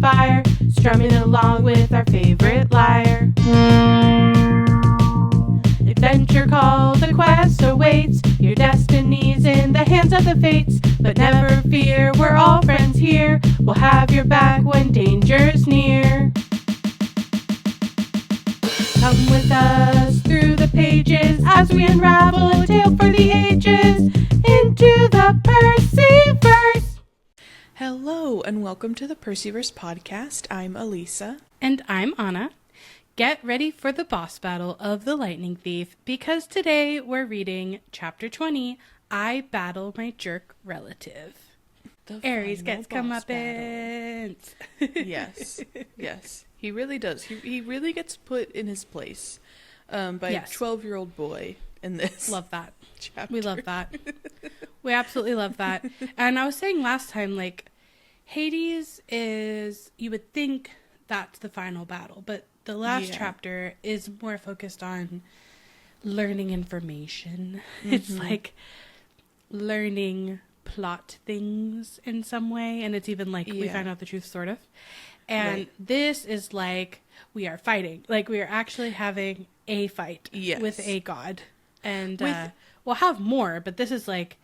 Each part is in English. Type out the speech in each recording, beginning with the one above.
fire, strumming along with our favorite lyre. Adventure call, the quest awaits, your destiny's in the hands of the fates. But never fear, we're all friends here, we'll have your back when danger's near. Come with us through the pages as we unravel a tale for the ages into the Percy-Verse. Hello and welcome to the Percy-Verse Podcast. I'm Alisa. And I'm Anna. Get ready for the boss battle of the Lightning Thief, because today we're reading Chapter 20, I Battle My Jerk Relative. Aries gets comeuppance. Yes. He really does. He really gets put in his place by a 12-year-old boy in this. Love that. Chapter. We love that. We absolutely love that. And I was saying last time, like, Hades is, you would think that's the final battle, but the last chapter is more focused on learning information. Mm-hmm. It's like learning plot things in some way, and it's even like we find out the truth, sort of. And this is like we are fighting, like we are actually having a fight with a god, and we'll have more, but this is like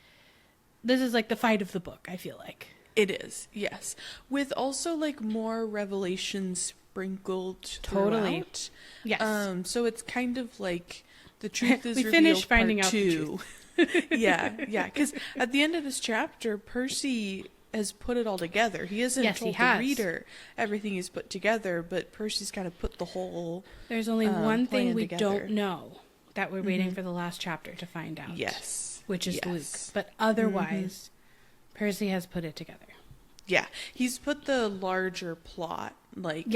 the fight of the book. I feel like it is, yes, with also like more revelations sprinkled throughout. Yes. So it's kind of like the truth is we revealed finished finding part out 2. the truth. yeah, because at the end of this chapter, Percy has put it all together. He hasn't told the reader everything he's put together, but Percy's kind of put the whole There's only one thing we together. don't know that we're waiting for the last chapter to find out. Yes. Which is Luke. But otherwise, Percy has put it together. Yeah. He's put the larger plot, like,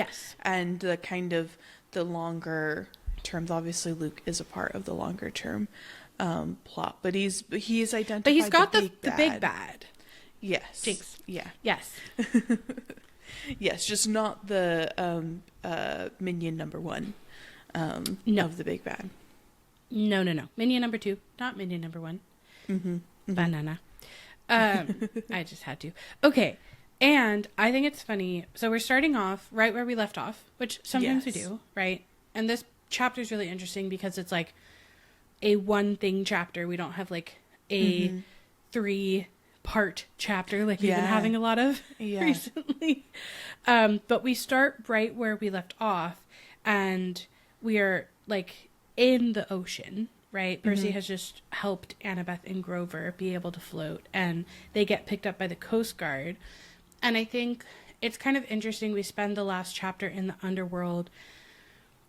and the kind of the longer terms. Obviously, Luke is a part of the longer term plot, but he's identified. But he's got the big bad. Yes. Jinx. Yeah. Yes. Yes, just not the minion number 1 of the big bad. No. Minion number 2, not minion number 1. Banana. I just had to. Okay. And I think it's funny. So we're starting off right where we left off, which sometimes we do, right? And this chapter is really interesting because it's like a one thing chapter. We don't have like a 3-part chapter like we've been having a lot of recently. But we start right where we left off, and we are like in the ocean, right? Percy has just helped Annabeth and Grover be able to float, and they get picked up by the Coast Guard. And I think it's kind of interesting. We spend the last chapter in the underworld.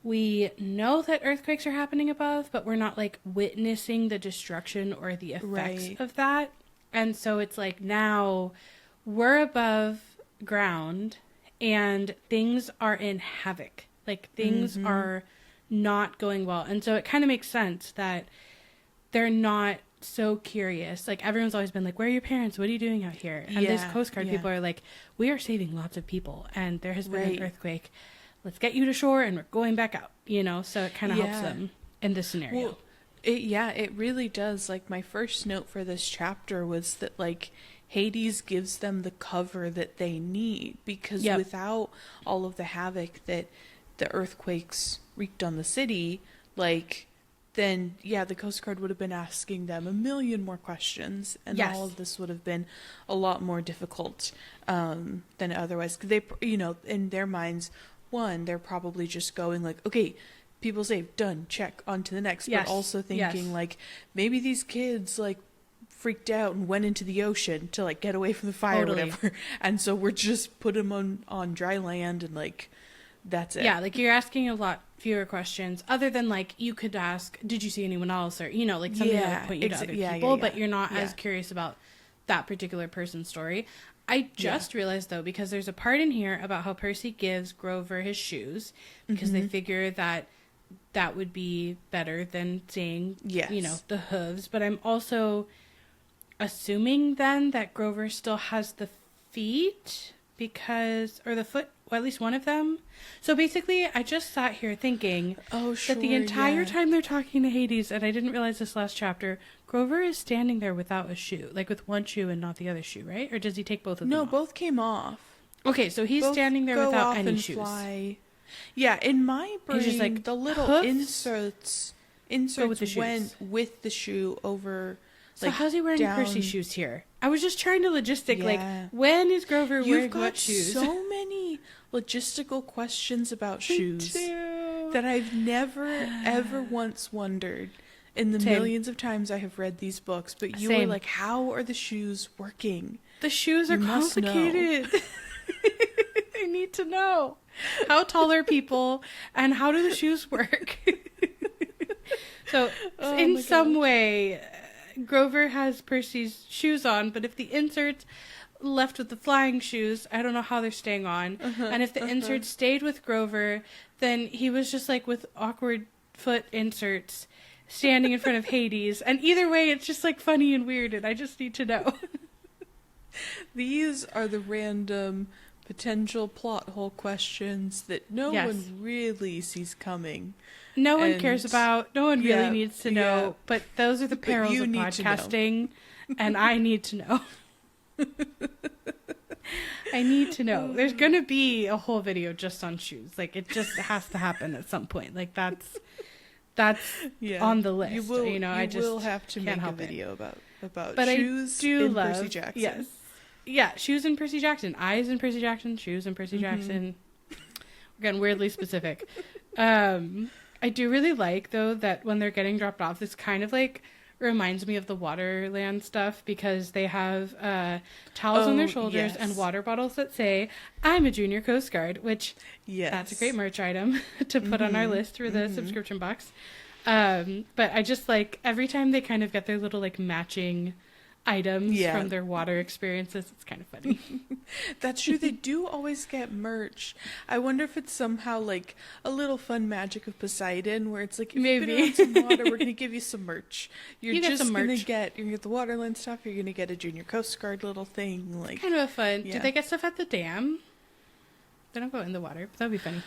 We know that earthquakes are happening above, but we're not like witnessing the destruction or the effects of that. And so it's like now we're above ground and things are in havoc. Like things are not going well. And so it kind of makes sense that they're not so curious. Like everyone's always been like, where are your parents? What are you doing out here? And this Coast Guard people are like, we are saving lots of people and there has been an earthquake. Let's get you to shore and we're going back out, you know? So it kind of helps them in this scenario. Well, it really does. Like my first note for this chapter was that like Hades gives them the cover that they need, because without all of the havoc that the earthquakes wreaked on the city, like then the Coast Guard would have been asking them a million more questions, and all of this would have been a lot more difficult than otherwise. They, you know, in their minds, they're probably just going like, okay, people saved, done, check, on to the next. But also thinking like maybe these kids like freaked out and went into the ocean to like get away from the fire or whatever, and so we're just put them on dry land and like that's it. Yeah, like you're asking a lot fewer questions other than like you could ask, did you see anyone else, or you know, like something that would point you to other people, but you're not as curious about that particular person's story. I just realized though, because there's a part in here about how Percy gives Grover his shoes because they figure that would be better than seeing you know, the hooves, but I'm also assuming then that Grover still has the feet because, or the foot, or at least one of them. So basically, I just sat here thinking that the entire time they're talking to Hades, and I didn't realize this last chapter, Grover is standing there without a shoe, like with one shoe and not the other shoe, right? Or does he take both of them off? No, both came off. Okay, so he's standing there without any shoes. Fly. Yeah, in my brain, just like, the little hoofs inserts went with the shoe over. So how's he wearing Percy shoes here? I was just trying to like, when is Grover wearing what shoes? You've got so many logistical questions about shoes that I've never, ever once wondered in the millions of times I have read these books. But you were like, how are the shoes working? The shoes are complicated. I need to know. How tall are people and how do the shoes work? So in some way, Grover has Percy's shoes on, but if the inserts left with the flying shoes, I don't know how they're staying on. And if the inserts stayed with Grover, then he was just like with awkward foot inserts standing in front of Hades. And either way, it's just like funny and weird, and I just need to know. These are the random potential plot hole questions that no one really sees coming. No one cares about. No one really needs to know. But those are the perils of podcasting, and I need to know. I need to know. There's going to be a whole video just on shoes. Like, it just has to happen at some point. Like, that's on the list. You will have to make a video about shoes in Percy Jackson. Yes. Yeah, shoes in Percy Jackson. Eyes in Percy Jackson. Shoes in Percy Jackson. We're getting weirdly specific. I do really like, though, that when they're getting dropped off, this kind of, like, reminds me of the Waterland stuff, because they have towels on their shoulders and water bottles that say, I'm a junior Coast Guard, which that's a great merch item to put on our list for the subscription box. But I just, like, every time they kind of get their little, like, matching items from their water experiences, it's kind of funny. That's true. They do always get merch. I wonder if it's somehow like a little fun magic of Poseidon, where it's like, if you've been on some water, we're going to give you some merch. You're just going to get the Waterland stuff. You're going to get a Junior Coast Guard little thing. Like, kind of fun. Yeah. Did they get stuff at the dam? They don't go in the water, but that'd be funny.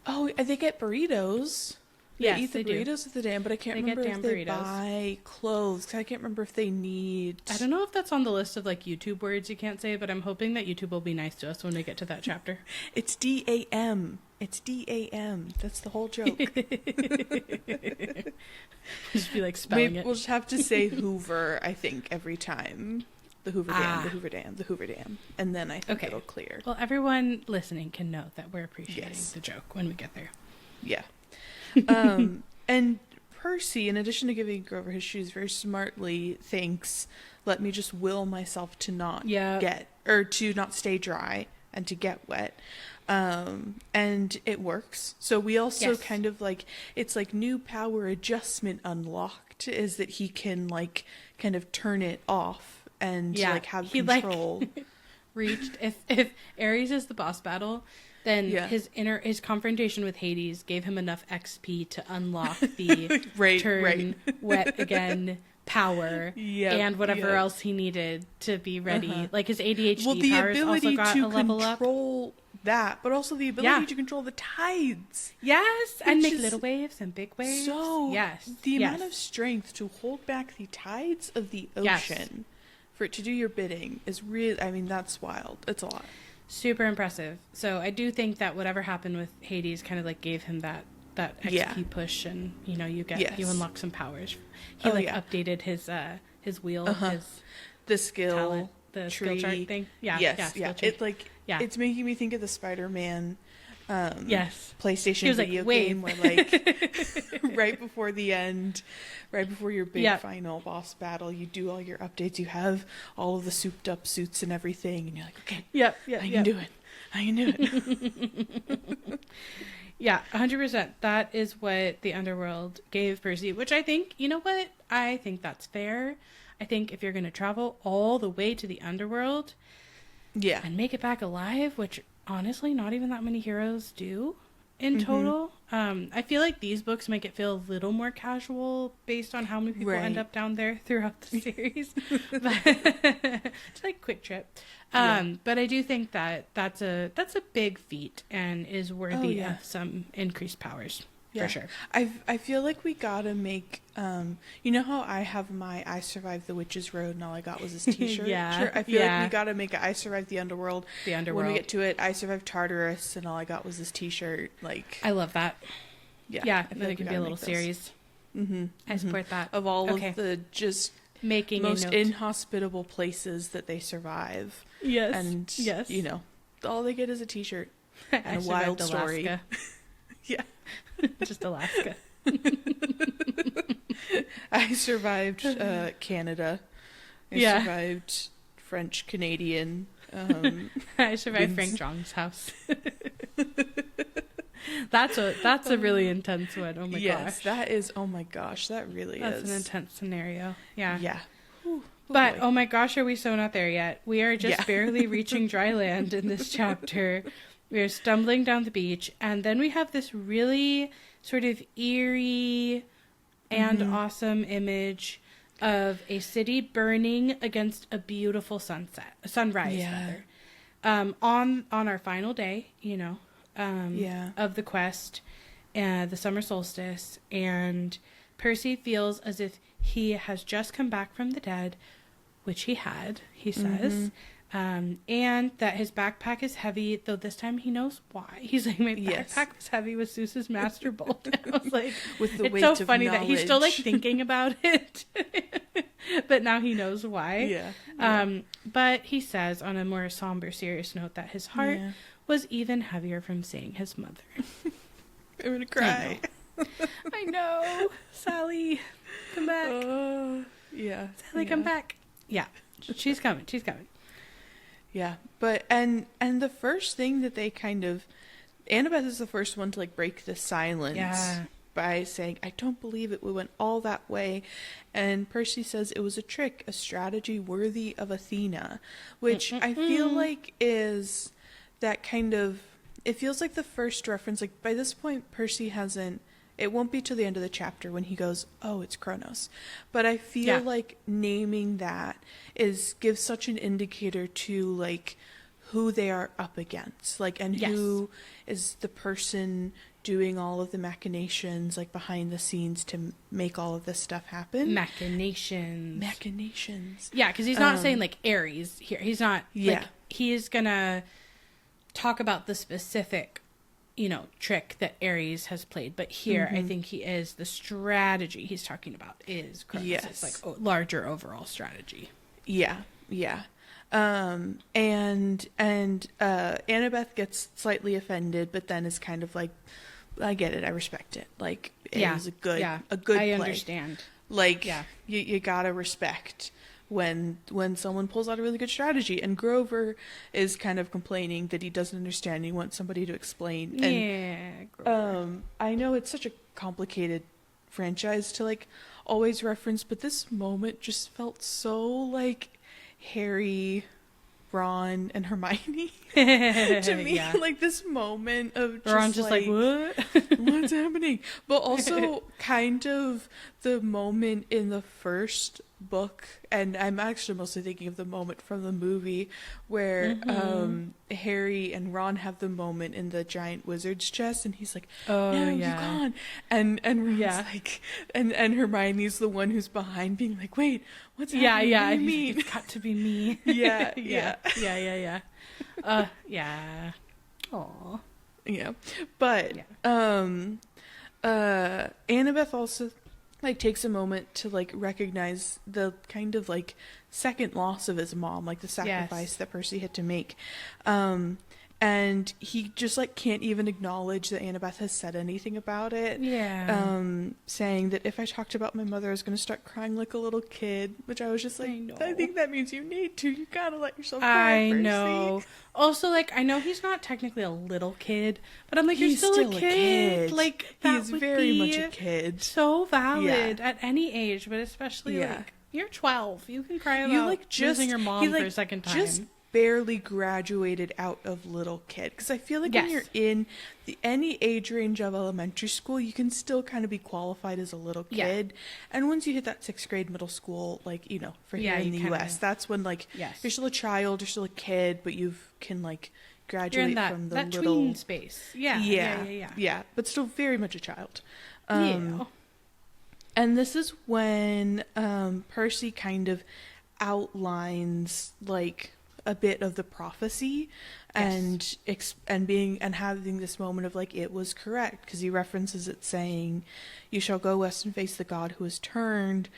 Oh, they get burritos. They eat the burritos at the dam, but I can't remember if they buy clothes. I can't remember if they need... I don't know if that's on the list of, like, YouTube words you can't say, but I'm hoping that YouTube will be nice to us when we get to that chapter. It's D-A-M. It's D-A-M. That's the whole joke. Just be, like, spelling it. We'll just have to say Hoover, I think, every time. The Hoover Dam, the Hoover Dam, the Hoover Dam. And then I think it'll clear. Well, everyone listening can know that we're appreciating the joke when we get there. Yeah. And Percy, in addition to giving Grover his shoes, very smartly thinks, let me just will myself to not to not stay dry and to get wet. And it works. So we also kind of like, it's like new power adjustment unlocked, is that he can like kind of turn it off and like have control. Like, reached, if Ares is the boss battle, then his confrontation with Hades gave him enough XP to unlock the turn wet again power and whatever else he needed to be ready. Like his ADHD powers also got a level up. Control that, but also the ability to control the tides. Yes, and make little waves and big waves. So the amount of strength to hold back the tides of the ocean for it to do your bidding is really, I mean, that's wild. It's a lot. Super impressive. So I do think that whatever happened with Hades kind of like gave him that XP push, and you unlock some powers. He updated his wheel, the skill talent, the skill chart thing. It's making me think of the Spider-Man PlayStation video like, game where like right before the end, right before your big final boss battle, you do all your updates, you have all of the souped up suits and everything, and you're like, okay, I can do it. Yeah, 100%. That is what the underworld gave Percy, which I think, you know what? I think that's fair. I think if you're going to travel all the way to the underworld and make it back alive, which honestly not even that many heroes do in total. I feel like these books make it feel a little more casual based on how many people end up down there throughout the series. But it's like quick trip. But I do think that that's a big feat and is worthy of some increased powers. for sure. I feel like we gotta make, you know how I have my I Survived the Witch's Road and all I got was this t-shirt? Yeah. I feel like we gotta make a I Survived the Underworld. The Underworld. When we get to it, I Survived Tartarus and all I got was this t-shirt. Like, I love that. Yeah. I think it could be a little series. I support that. Of all of the just making most inhospitable places that they survive. Yes. And, you know, all they get is a t-shirt and a wild story. Yeah. Just Alaska. I survived Canada. I survived French Canadian. I survived Frank Zhang's house. That's a really intense one. Oh my gosh. That is. Oh my gosh, that really is. That's an intense scenario. Yeah. Yeah. But oh my gosh, are we so not there yet? We are just barely reaching dry land in this chapter. We are stumbling down the beach, and then we have this really sort of eerie and awesome image of a city burning against a beautiful sunrise, rather. On our final day, you know, of the quest, the summer solstice, and Percy feels as if he has just come back from the dead, which he had, he says. And that his backpack is heavy, though this time he knows why. He's like, my backpack was heavy with Seuss's Master Bolt. And I was like, with the it's weight so of funny knowledge. that he's still like thinking about it, but now he knows why. But he says on a more somber, serious note that his heart was even heavier from seeing his mother. I'm gonna cry. I know. Sally, come back. Sally, come back. Yeah, she's coming. She's coming. Yeah, but and the first thing that they kind of, Annabeth is the first one to like break the silence by saying, I don't believe it, we went all that way. And Percy says it was a trick, a strategy worthy of Athena, which I feel like is that kind of, it feels like the first reference, like by this point Percy hasn't, it won't be till the end of the chapter when he goes, oh, it's Kronos. But I feel like naming that gives such an indicator to like who they are up against, like, and who is the person doing all of the machinations, like behind the scenes to make all of this stuff happen. Machinations. Yeah, because he's not saying like Ares here. He's not. Like, he's gonna talk about the specific, you know, trick that Ares has played, but here I think the strategy he's talking about is Kronos. It's like larger overall strategy. And Annabeth gets slightly offended, but then is kind of like, I get it, I respect it. Like it was a good play. I understand. Like you gotta respect when someone pulls out a really good strategy. And Grover is kind of complaining that he doesn't understand. He wants somebody to explain. And, Grover. I know it's such a complicated franchise to like always reference, but this moment just felt so like Harry, Ron, and Hermione to me. Like this moment of just Ron just like what? What's happening? But also kind of the moment in the first book, and I'm actually mostly thinking of the moment from the movie where Harry and Ron have the moment in the giant wizard's chest, and he's like, no, you can't. And Ron's like, and Hermione's the one who's behind being like, wait, what's happening? It's got to be me. Yeah. Aww. Yeah. But Annabeth also like takes a moment to like recognize the kind of like second loss of his mom, like the sacrifice that Percy had to make. And he just like can't even acknowledge that Annabeth has said anything about it. Saying that if I talked about my mother, I was going to start crying like a little kid, which I was just like, I think that means you need to. You gotta let yourself cry, Percy. I know. Also, like, I know he's not technically a little kid, but I'm like, you're still a kid. Like, that he's very much a kid. So valid at any age, but especially like you're 12. You can cry about losing your mom for a second time. Just barely graduated out of little kid, because I feel like when you're in any age range of elementary school, you can still kind of be qualified as a little kid, and once you hit that 6th grade middle school, like, you know, for here in the US, that's when like you're still a child, you're still a kid, but you can like graduate from the that little tween space. Yeah. But still very much a child. Yeah. And this is when Percy kind of outlines like a bit of the prophecy, and having this moment of like, it was correct, because he references it saying, "You shall go west and face the god who has turned."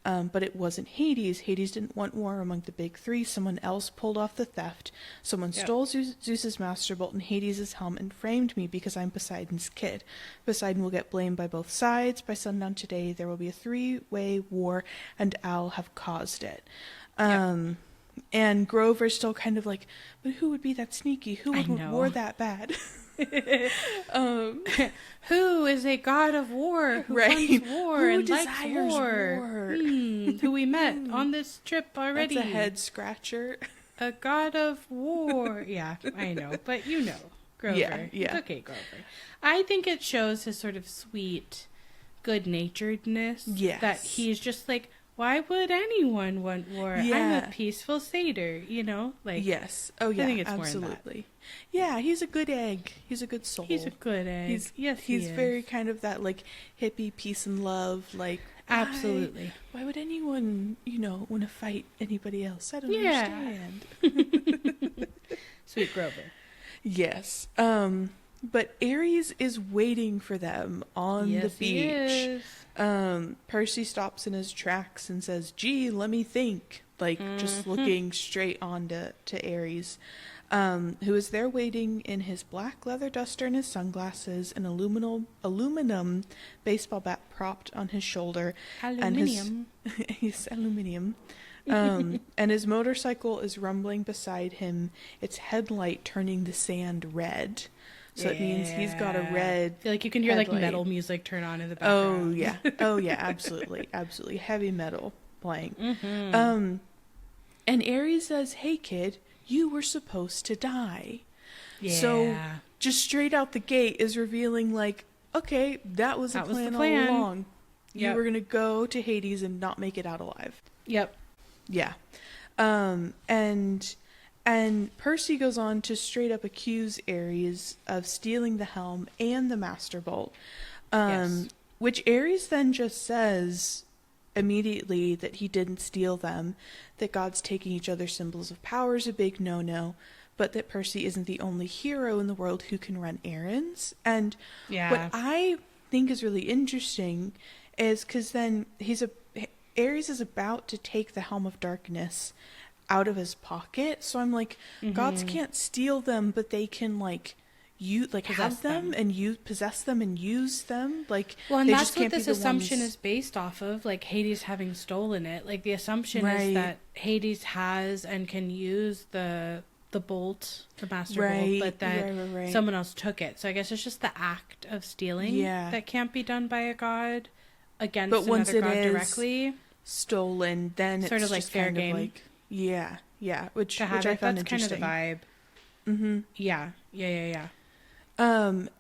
But it wasn't Hades. Hades didn't want war among the big three. Someone else pulled off the theft. Someone stole Zeus's master bolt and Hades' helm and framed me because I'm Poseidon's kid. Poseidon will get blamed by both sides. By sundown today, there will be a 3-way war, and I'll have caused it. And Grover's still kind of like, but who would be that sneaky? Who would want war that bad? Who is a god of war who wants war who and likes desires war? Who we met on this trip already. That's a head scratcher. A god of war. Yeah, I know, but you know, Grover. Yeah. Okay, Grover. I think it shows his sort of sweet good-naturedness. Yes. That he's just like, why would anyone want war? Yeah. I'm a peaceful satyr, you know? Like, yes. Oh, yeah, I think it's absolutely. More in that. Yeah, he's a good egg. He's a good soul. He's a good egg. He's very kind of that, like, hippie peace and love, like... Absolutely. Why would anyone, want to fight anybody else? I don't understand. Sweet Grover. Yes. But Ares is waiting for them on the beach. Percy stops in his tracks and says, "Gee, let me think." Like, just looking straight on to Ares, who is there waiting in his black leather duster and his sunglasses, an aluminum baseball bat propped on his shoulder. Aluminium. He's aluminium. And his motorcycle is rumbling beside him, its headlight turning the sand red. So it means he's got a red I feel like you can hear headlight. like metal music turn on in the background. Oh yeah, absolutely. Heavy metal playing. And Ares says, "Hey kid, you were supposed to die." Yeah. So just straight out the gate is revealing like, okay, that was the plan all along. Yep. You were going to go to Hades and not make it out alive. Yep. Yeah. And Percy goes on to straight up accuse Ares of stealing the helm and the Master Bolt, which Ares then just says immediately that he didn't steal them, that gods taking each other's symbols of power is a big no-no, but that Percy isn't the only hero in the world who can run errands. And what I think is really interesting is because then Ares is about to take the Helm of Darkness out of his pocket, so I'm like, gods can't steal them, but they can have them and possess them and use them. Like, well, and that's what this assumption is based off of, like Hades having stolen it. Like, the assumption is that Hades has and can use the bolt, the Master Bolt, but that someone else took it. So I guess it's just the act of stealing that can't be done by a god against another god directly. Stolen, then it's sort of like just fair game. Which I found that's interesting. Kind of the vibe. Yeah.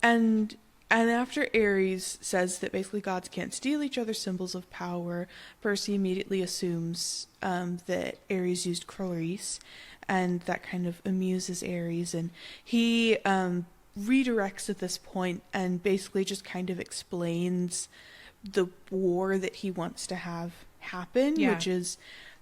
And after Ares says that basically gods can't steal each other's symbols of power, Percy immediately assumes that Ares used Clarice, and that kind of amuses Ares, and he redirects at this point and basically just kind of explains the war that he wants to have happen, which is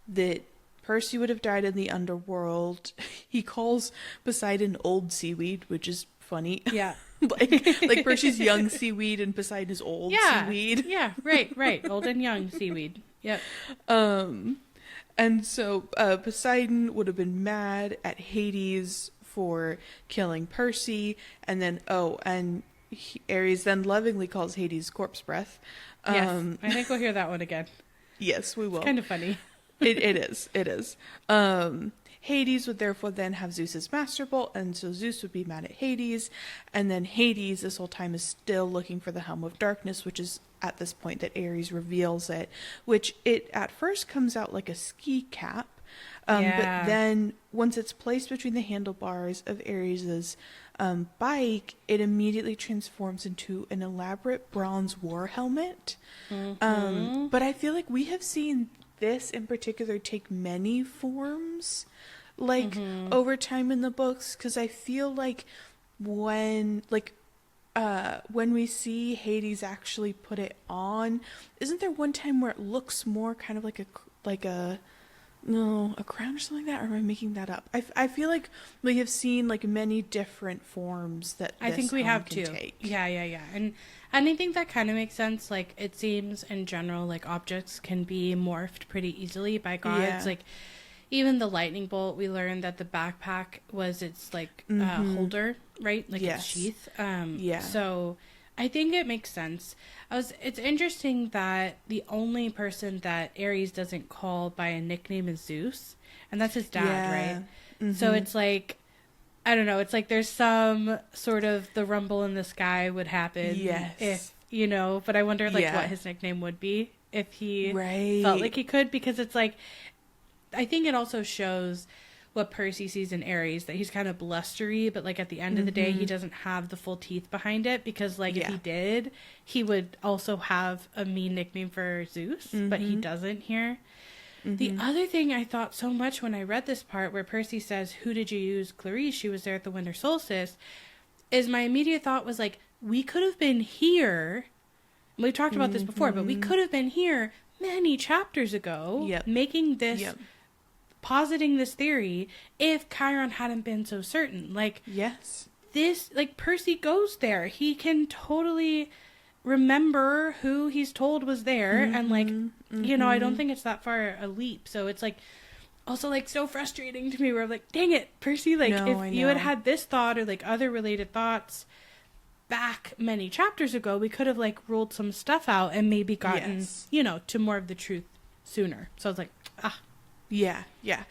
that Percy would have died in the underworld. He calls Poseidon old seaweed, which is funny. Yeah. like Percy's young seaweed and Poseidon is old seaweed. Yeah, right. Old and young seaweed. Yep. And so Poseidon would have been mad at Hades for killing Percy, and then Ares then lovingly calls Hades corpse breath. Yes, I think we'll hear that one again. Yes, we will. It's kind of funny. It is. Hades would therefore then have Zeus's Master Bolt, and so Zeus would be mad at Hades, and then Hades this whole time is still looking for the Helm of Darkness, which is at this point that Ares reveals it, which it at first comes out like a ski cap, but then once it's placed between the handlebars of Ares's bike, it immediately transforms into an elaborate bronze war helmet. But I feel like we have seen this in particular take many forms like over time in the books, because I feel like when we see Hades actually put it on, isn't there one time where it looks more kind of like a crown or something like that? Or am I making that up? I feel like we have seen like many different forms that I think we have too. Take. Yeah. And I think that kind of makes sense. Like, it seems in general like objects can be morphed pretty easily by gods. Yeah. Like, even the lightning bolt, we learned that the backpack was its like holder, right? Like its sheath. So I think it makes sense. It's interesting that the only person that Ares doesn't call by a nickname is Zeus, and that's his dad, right? So it's like, I don't know. It's like there's some sort of the rumble in the sky would happen. Yes. If, but I wonder like what his nickname would be if he felt like he could, because it's like, I think it also shows what Percy sees in Ares, that he's kind of blustery, but like at the end of the day, he doesn't have the full teeth behind it, because like if he did, he would also have a mean nickname for Zeus, but he doesn't here. The other thing I thought so much when I read this part where Percy says, "Who did you use, Clarice? She was there at the winter solstice," is my immediate thought was like, we could have been here. We talked about this before, but we could have been here many chapters ago making this, positing this theory if Chiron hadn't been so certain. Like, this, like, Percy goes there. He can totally remember who he's told was there, and like, I don't think it's that far a leap. So it's like also like so frustrating to me where I'm like, dang it, Percy, like if you had this thought or like other related thoughts back many chapters ago, we could have like ruled some stuff out and maybe gotten to more of the truth sooner. So I was like, Yeah.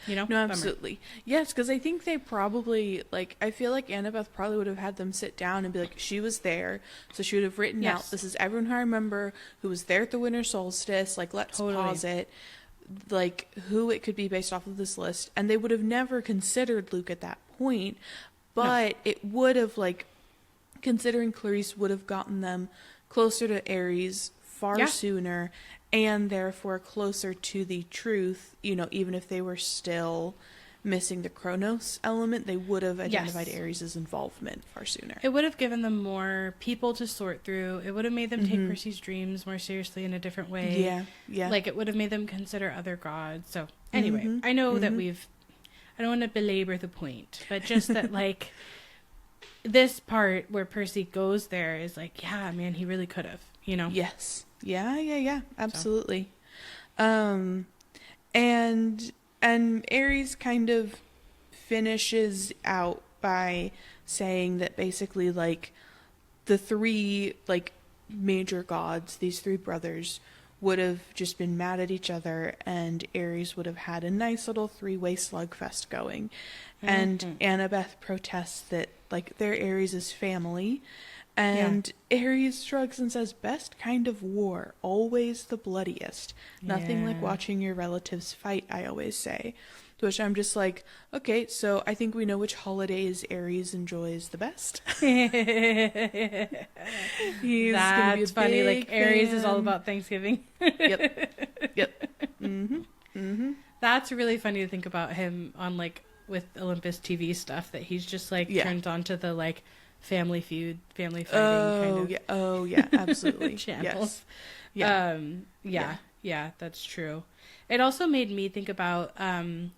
No, absolutely. Bummer. Yes, because I think they probably, like, I feel like Annabeth probably would have had them sit down and be like, she was there, so she would have written out, this is everyone who I remember who was there at the winter solstice, like, let's pause it, like, who it could be based off of this list, and they would have never considered Luke at that point, but it would have, like, considering Clarice would have gotten them closer to Ares far sooner, and therefore closer to the truth, even if they were still missing the Chronos element, they would have identified Ares' involvement far sooner. It would have given them more people to sort through. It would have made them take Percy's dreams more seriously in a different way. Yeah. Like, it would have made them consider other gods. So, anyway, I know that I don't want to belabor the point, but just that, like, this part where Percy goes there is like, yeah, man, he really could have, Yes. Yeah, absolutely. So. And Ares kind of finishes out by saying that basically, like, the three, like, major gods, these three brothers, would have just been mad at each other, and Ares would have had a nice little three-way slugfest going. And Annabeth protests that, like, they're Ares' family. And Ares shrugs and says, best kind of war, always the bloodiest. Nothing like watching your relatives fight, I always say. To which I'm just like, okay, so I think we know which holidays Ares enjoys the best. That's funny. Like, Ares is all about Thanksgiving. Yep. That's really funny to think about him on, like, with Olympus TV stuff, that he's just, like, turns on to the, like, Family Feud, family fighting kind of absolutely. channels. Yes. Yeah, that's true. It also made me think about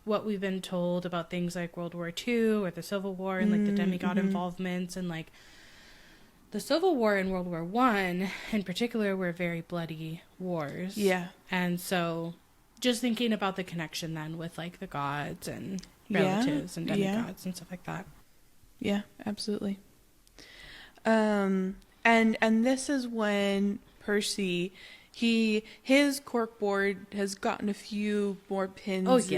what we've been told about things like World War II or the Civil War and like the demigod involvements, and like the Civil War and World War I in particular were very bloody wars. Yeah. And so just thinking about the connection then with like the gods and relatives and demigods and stuff like that. Yeah, absolutely. And this is when Percy, his corkboard has gotten a few more pins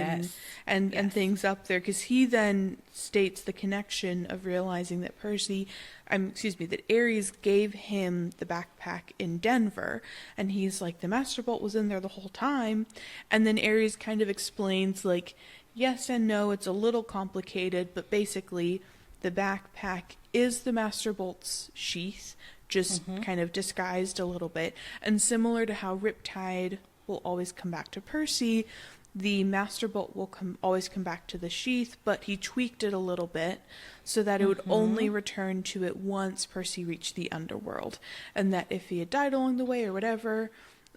and things up there, because he then states the connection of realizing that that Ares gave him the backpack in Denver, and he's like, the Master Bolt was in there the whole time, and then Ares kind of explains, like, yes and no, it's a little complicated, but basically the backpack is the Master Bolt's sheath, just kind of disguised a little bit. And similar to how Riptide will always come back to Percy, the Master Bolt will always come back to the sheath, but he tweaked it a little bit so that it would only return to it once Percy reached the underworld. And that if he had died along the way or whatever,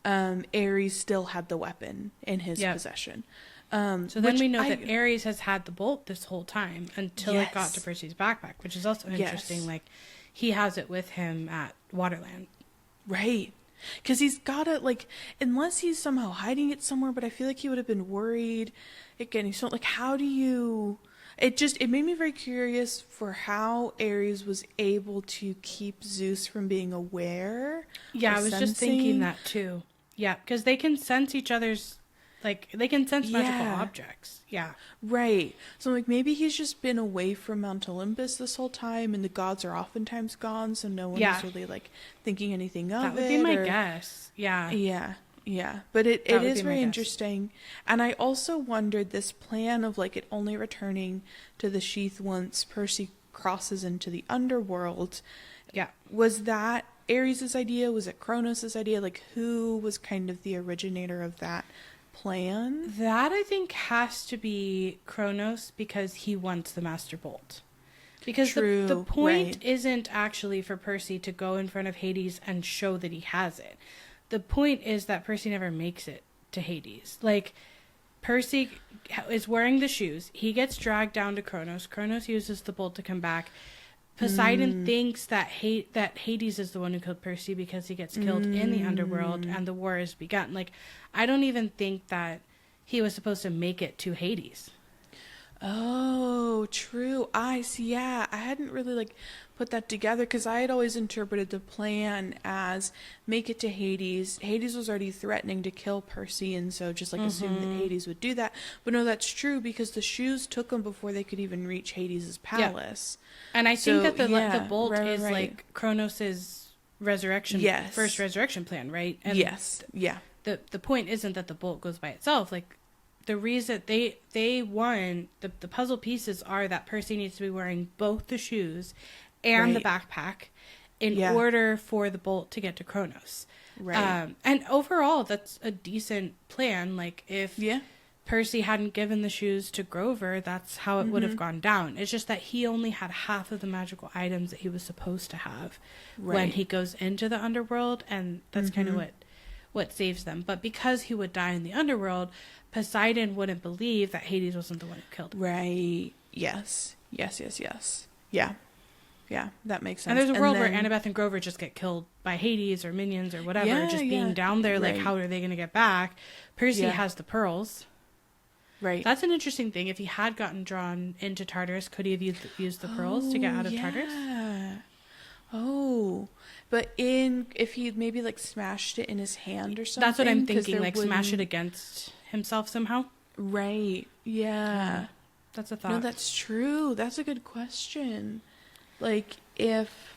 Ares still had the weapon in his possession. So then we know that Ares has had the bolt this whole time until it got to Percy's backpack, which is also interesting. Like, he has it with him at Waterland. Right. Because he's got it, like, unless he's somehow hiding it somewhere, but I feel like he would have been worried. Again, he's not, like, how do you... It made me very curious for how Ares was able to keep Zeus from being aware. Yeah, I was just thinking that, too. Yeah, because they can sense each other's... Like, they can sense magical objects. Yeah. Right. So, like, maybe he's just been away from Mount Olympus this whole time, and the gods are oftentimes gone, so no one is really, like, thinking anything of it. That would be my guess. Yeah. Yeah. Yeah. But it is very interesting. And I also wondered this plan of, like, it only returning to the sheath once Percy crosses into the underworld. Yeah. Was that Ares' idea? Was it Kronos' idea? Like, who was kind of the originator of that plan? That, I think, has to be Kronos, because he wants the Master Bolt. Because the point isn't actually for Percy to go in front of Hades and show that he has it. The point is that Percy never makes it to Hades. Like, Percy is wearing the shoes. He gets dragged down to Kronos. Kronos uses the bolt to come back. Poseidon thinks that Hades is the one who killed Percy because he gets killed in the underworld and the war has begun. Like, I don't even think that he was supposed to make it to Hades. Oh, true. I see. Yeah, I hadn't really, like, put that together, because I had always interpreted the plan as make it to Hades. Hades was already threatening to kill Percy, and so just, like, assume that Hades would do that. But no, that's true, because the shoes took them before they could even reach Hades' palace. Yeah. And I think that the bolt is like Kronos' resurrection, first resurrection plan, right? And the point isn't that the bolt goes by itself. Like, the reason they won, the puzzle pieces are that Percy needs to be wearing both the shoes and the backpack in order for the bolt to get to Kronos. Right. And overall, that's a decent plan. Like, if Percy hadn't given the shoes to Grover, that's how it would have gone down. It's just that he only had half of the magical items that he was supposed to have when he goes into the underworld, and that's kind of what saves them. But because he would die in the underworld, Poseidon wouldn't believe that Hades wasn't the one who killed him. Right. Yes. Yeah. Yeah, that makes sense. And there's a world where Annabeth and Grover just get killed by Hades or minions or whatever, just being down there, like, how are they going to get back? Percy has the pearls. Right. That's an interesting thing. If he had gotten drawn into Tartarus, could he have used the pearls to get out of Tartarus? Oh, but if he maybe, like, smashed it in his hand or something. That's what I'm thinking, like, smash it against himself somehow. Right. Yeah. That's a thought. No, that's true. That's a good question. Like, if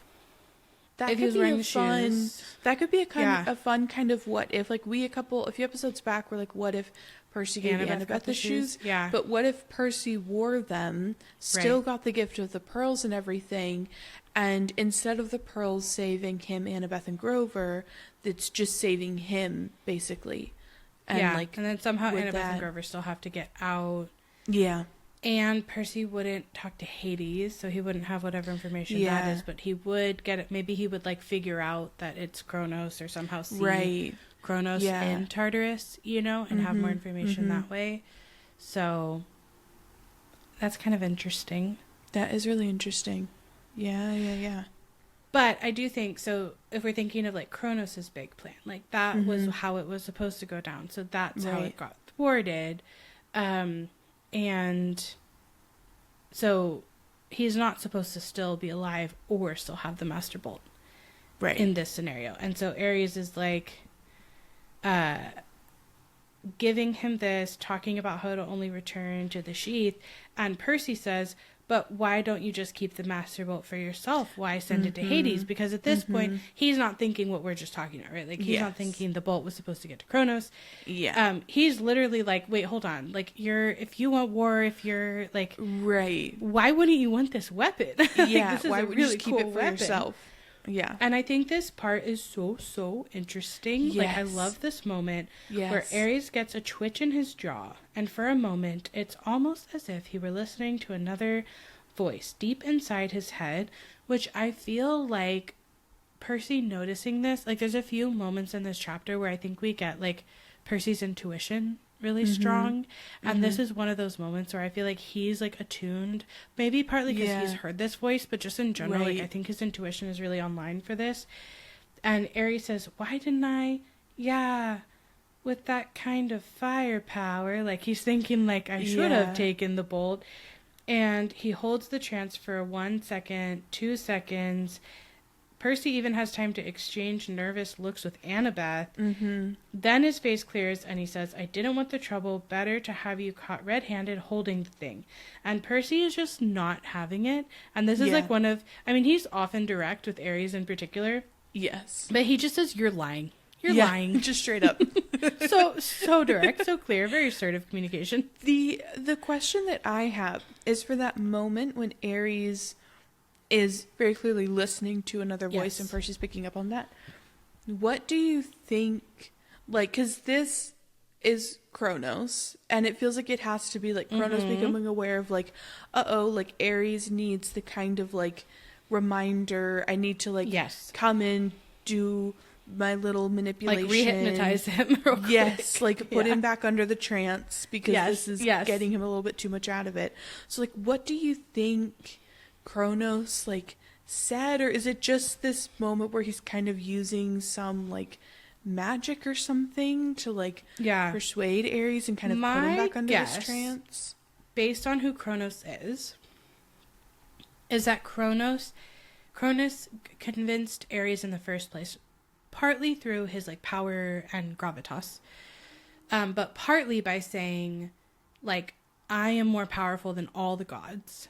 he was wearing the shoes, that could be a fun kind of what if. Like, a few episodes back were like, what if Percy gave Annabeth the shoes? Yeah. But what if Percy wore them, still got the gift of the pearls and everything, and instead of the pearls saving him, Annabeth and Grover, it's just saving him, basically. And and then somehow Annabeth and Grover still have to get out. Yeah. And Percy wouldn't talk to Hades, so he wouldn't have whatever information that is, but he would get it. Maybe he would, like, figure out that it's Kronos, or somehow see Kronos in Tartarus, and have more information that way. So that's kind of interesting. That is really interesting. Yeah. But I do think, so if we're thinking of, like, Kronos' big plan, like, that was how it was supposed to go down. So that's how it got thwarted. And so he's not supposed to still be alive or still have the Master Bolt in this scenario. And so Ares is, like, giving him this, talking about how it'll only return to the sheath. And Percy says, but why don't you just keep the Master Bolt for yourself? Why send it to Hades? Because at this point, he's not thinking what we're just talking about, right? Like, he's not thinking the bolt was supposed to get to Kronos. Yeah. He's literally like, wait, hold on. Like, if you want war, if you're, like... Right. Why wouldn't you want this weapon? Yeah, this why would you just keep it for yourself? Yeah. And I think this part is so interesting. Yes. Like, I love this moment where Ares gets a twitch in his jaw. And for a moment, it's almost as if he were listening to another voice deep inside his head, which I feel like Percy noticing this, like, there's a few moments in this chapter where I think we get, like, Percy's intuition really strong, and this is one of those moments where I feel like he's, like, attuned, maybe partly because he's heard this voice, but just in general, like, I think his intuition is really online for this. And Ares says, why didn't I? Yeah, with that kind of firepower. Like, he's thinking, like, I should have taken the bolt. And he holds the trance for 1 second, 2 seconds. Percy even has time to exchange nervous looks with Annabeth. Then his face clears and he says, I didn't want the trouble. Better to have you caught red-handed holding the thing. And Percy is just not having it. And this is like one of, I mean, he's often direct with Ares in particular. Yes. But he just says, you're lying. You're lying. Just straight up. so direct, so clear, very assertive communication. The question that I have is for that moment when Ares is very clearly listening to another voice and Percy's picking up on that. What do you think, like, because this is Kronos, and it feels like it has to be, like, Kronos becoming aware of, like, like, Ares needs the kind of, like, reminder, I need to, like, come in, do my little manipulation. Like, re-hypnotize him real quick. Yes, like, put him back under the trance, because this is getting him a little bit too much out of it. So, like, what do you think Kronos, like, said, or is it just this moment where he's kind of using some, like, magic or something to, like, persuade Ares and kind of put him back under this trance? Based on who Kronos is that Kronos convinced Ares in the first place, partly through his, like, power and gravitas, but partly by saying, like, I am more powerful than all the gods,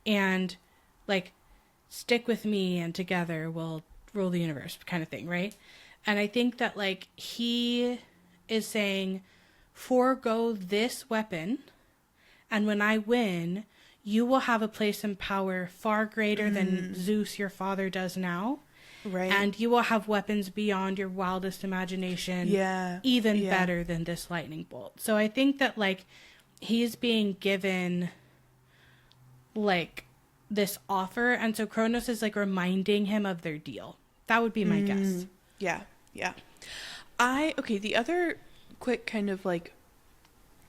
and, like, stick with me and together we'll rule the universe, kind of thing, right? And I think that, like, he is saying, forego this weapon, and when I win, you will have a place in power far greater than Zeus, your father, does now. Right. And you will have weapons beyond your wildest imagination. Even better than this lightning bolt. So I think that, like, he's being given, like, this offer, and so Kronos is, like, reminding him of their deal. That would be my guess. Yeah. The other quick kind of, like,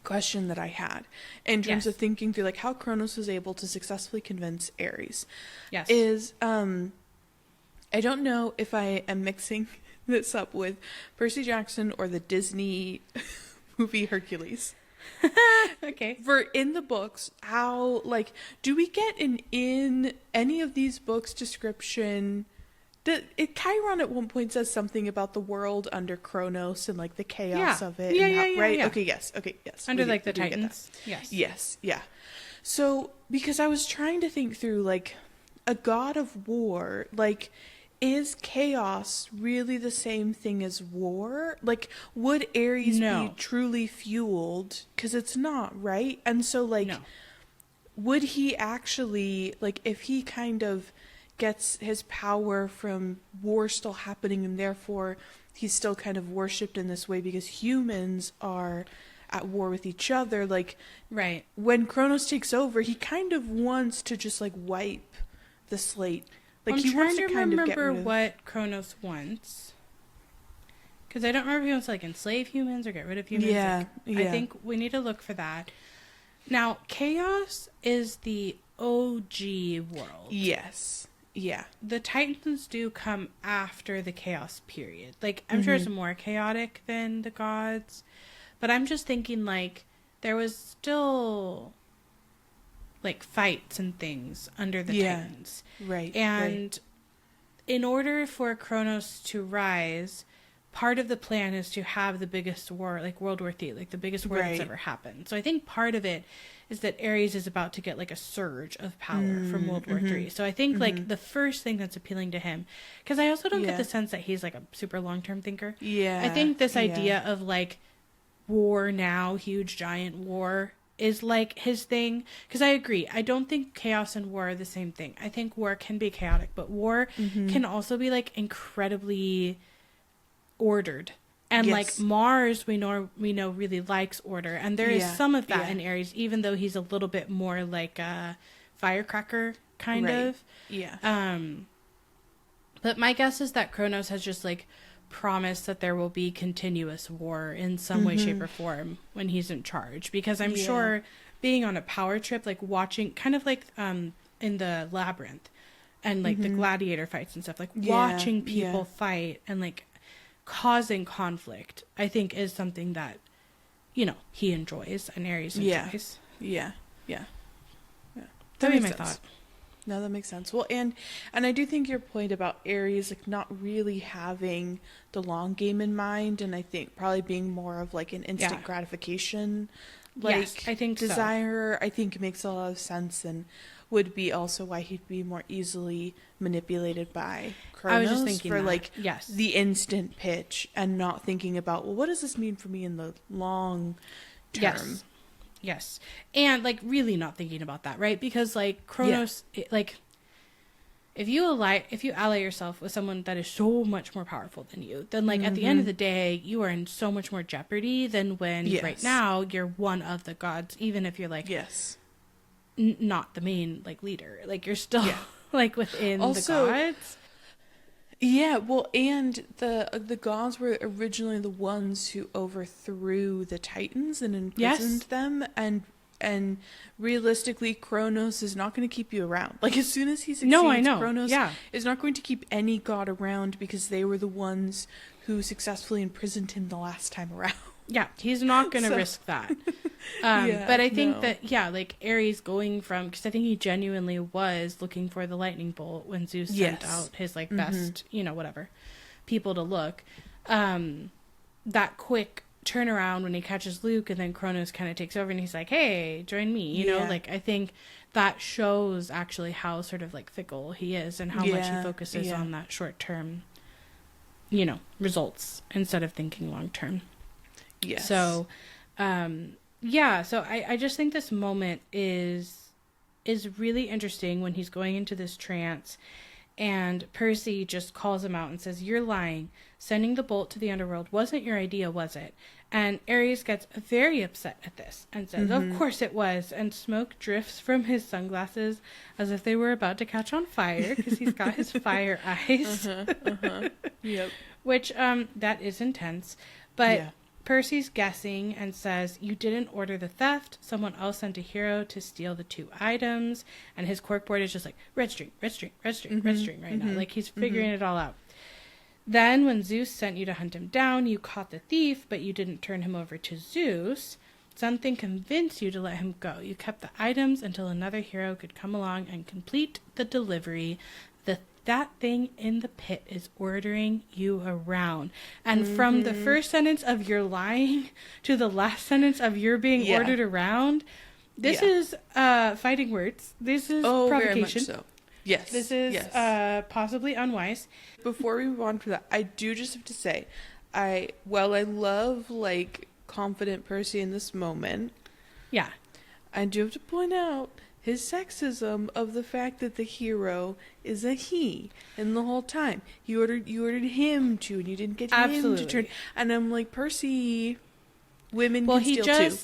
question that I had in terms of thinking through, like, how Kronos was able to successfully convince Ares is, I don't know if I am mixing this up with Percy Jackson or the Disney movie Hercules. Okay. For in the books, how, like, do we get in any of these books description that Chiron at one point says something about the world under Kronos and, like, the chaos of it, right? Yeah. Okay, yes. Under, like, the Titans. Yes. So, because I was trying to think through, like, a god of war, like, is chaos really the same thing as war? Like, would Ares be truly fueled? Because it's not, right? And so, like, would he actually, like, if he kind of gets his power from war still happening, and therefore he's still kind of worshipped in this way because humans are at war with each other, like, when Kronos takes over, he kind of wants to just, like, wipe the slate. Like, he wants to kind of get rid of... what Kronos wants, because I don't remember if he wants to, like, enslave humans or get rid of humans. I think we need to look for that. Now, chaos is the OG world. Yes. Yeah. The Titans do come after the chaos period. Like, I'm sure it's more chaotic than the gods, but I'm just thinking, like, there was still, like, fights and things under the Titans. Right. And in order for Kronos to rise, part of the plan is to have the biggest war, like World War III, like the biggest war that's ever happened. So I think part of it is that Ares is about to get, like, a surge of power from World War III. So I think, like, the first thing that's appealing to him, because I also don't get the sense that he's, like, a super long-term thinker. I think this idea of, like, war now, huge giant war, is like his thing. Because I agree. I don't think chaos and war are the same thing. I think war can be chaotic, but war can also be like incredibly ordered. And like Mars, we know really likes order. And there is some of that in Aries, even though he's a little bit more like a firecracker kind of. Yeah. But my guess is that Kronos has just like promised that there will be continuous war in some way, shape, or form when he's in charge. Because I'm sure being on a power trip, like watching, kind of like in the Labyrinth and like the gladiator fights and stuff, like watching people fight and like causing conflict, I think is something that, you know, he enjoys and Aries enjoys. Yeah. That'd be my thought. No, that makes sense. Well, and I do think your point about Aries, like not really having the long game in mind, and I think probably being more of like an instant gratification, like I think desire, I think makes a lot of sense, and would be also why he'd be more easily manipulated by Kronos. I was just thinking for that. Like the instant pitch and not thinking about, well, what does this mean for me in the long term? Yes. And like really not thinking about that, right? Because like Kronos, like if you ally yourself with someone that is so much more powerful than you, then like at the end of the day, you are in so much more jeopardy than when right now you're one of the gods, even if you're like not the main like leader, like you're still like within also, the gods. Yeah, well, and the gods were originally the ones who overthrew the Titans and imprisoned them, and realistically, Kronos is not going to keep you around. Like, as soon as he succeeds, Kronos is not going to keep any god around because they were the ones who successfully imprisoned him the last time around. Yeah, he's not going to risk that. But I think that, like Ares going from, because I think he genuinely was looking for the lightning bolt when Zeus sent out his like best, you know, whatever, people to look. That quick turnaround when he catches Luke and then Kronos kind of takes over and he's like, hey, join me, you know, like I think that shows actually how sort of like fickle he is and how much he focuses on that short term, you know, results instead of thinking long term. Yes. So, so I just think this moment is really interesting when he's going into this trance and Percy just calls him out and says, you're lying. Sending the bolt to the underworld wasn't your idea, was it? And Ares gets very upset at this and says, of course it was. And smoke drifts from his sunglasses as if they were about to catch on fire because he's got his fire eyes. Yep. Which, that is intense. But Percy's guessing and says, you didn't order the theft. Someone else sent a hero to steal the 2 items. And his corkboard is just like, red string right now. Like he's figuring it all out. Then when Zeus sent you to hunt him down, you caught the thief, but you didn't turn him over to Zeus. Something convinced you to let him go. You kept the items until another hero could come along and complete the delivery. That thing in the pit is ordering you around. And from the first sentence of you're lying to the last sentence of you're being ordered around, this is fighting words. This is provocation. Very much so. Yes. This is possibly unwise. Before we move on from that, I do just have to say, I love like confident Percy in this moment. Yeah. I do have to point out his sexism of the fact that the hero is a he, and the whole time you ordered him to, and you didn't get him to turn. And I'm like, Percy, women can steal too.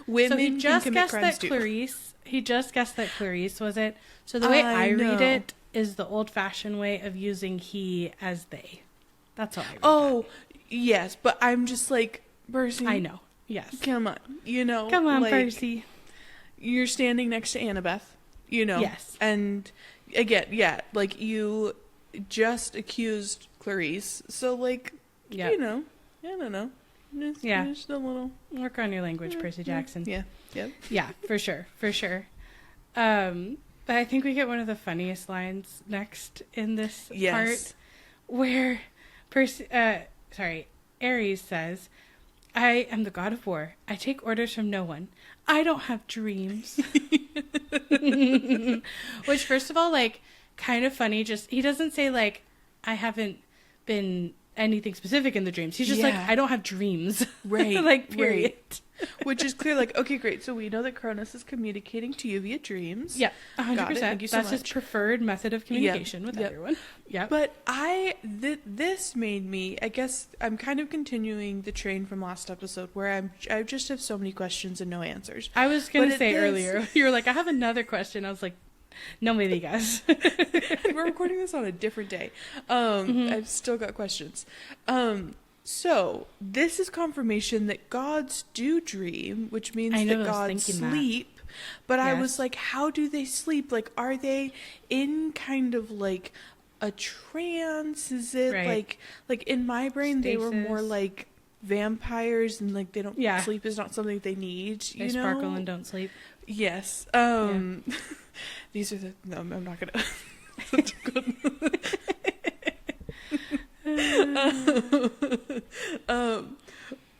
Women so he just can guessed commit crimes that too. He just guessed that Clarice was it. So the way I read it is the old-fashioned way of using he as they. That's how I read that. Yes, but I'm just like, Percy. I know. Yes. Come on. You know. Come on, like, Percy. You're standing next to Annabeth, you know. Yes. And again, like you just accused Clarice, so like, you know, I don't know. Just a little work on your language, Percy Jackson. Yeah, for sure. But I think we get one of the funniest lines next in this part, where Ares says, I am the god of war. I take orders from no one. I don't have dreams. Which, first of all, like, kind of funny. Just, he doesn't say, like, I haven't been anything specific in the dreams. He's just like, I don't have dreams. Right. Like, period. Right. Which is clear, like, okay, great. So we know that Cronus is communicating to you via dreams. Yeah, 100%. Thank you so much. That's his preferred method of communication with everyone. Yeah. But this made me, I guess I'm kind of continuing the train from last episode where I just have so many questions and no answers. I was going to say earlier, you were like, I have another question. I was like, no me digas. We're recording this on a different day. I've still got questions. So, this is confirmation that gods do dream, which means that gods sleep. That. But I was like, how do they sleep? Like, are they in kind of like a trance? Is it like in my brain, they were more like vampires and like they don't sleep is not something they need. They sparkle and don't sleep. Yes. These are the... No, I'm not going to...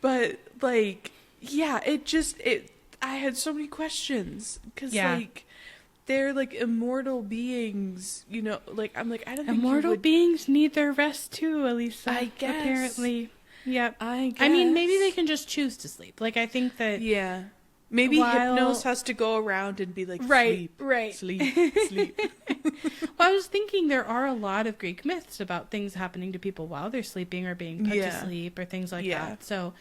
but, like, yeah, I had so many questions. Because, like, they're, like, immortal beings, you know? Like, I'm like, I don't think immortal beings need their rest, too, Alisa. I guess. Apparently. Yep. I guess. I mean, maybe they can just choose to sleep. Like, I think that... Yeah. Maybe Hypnos has to go around and be like, sleep, sleep. Well, I was thinking there are a lot of Greek myths about things happening to people while they're sleeping or being put to sleep or things like that. So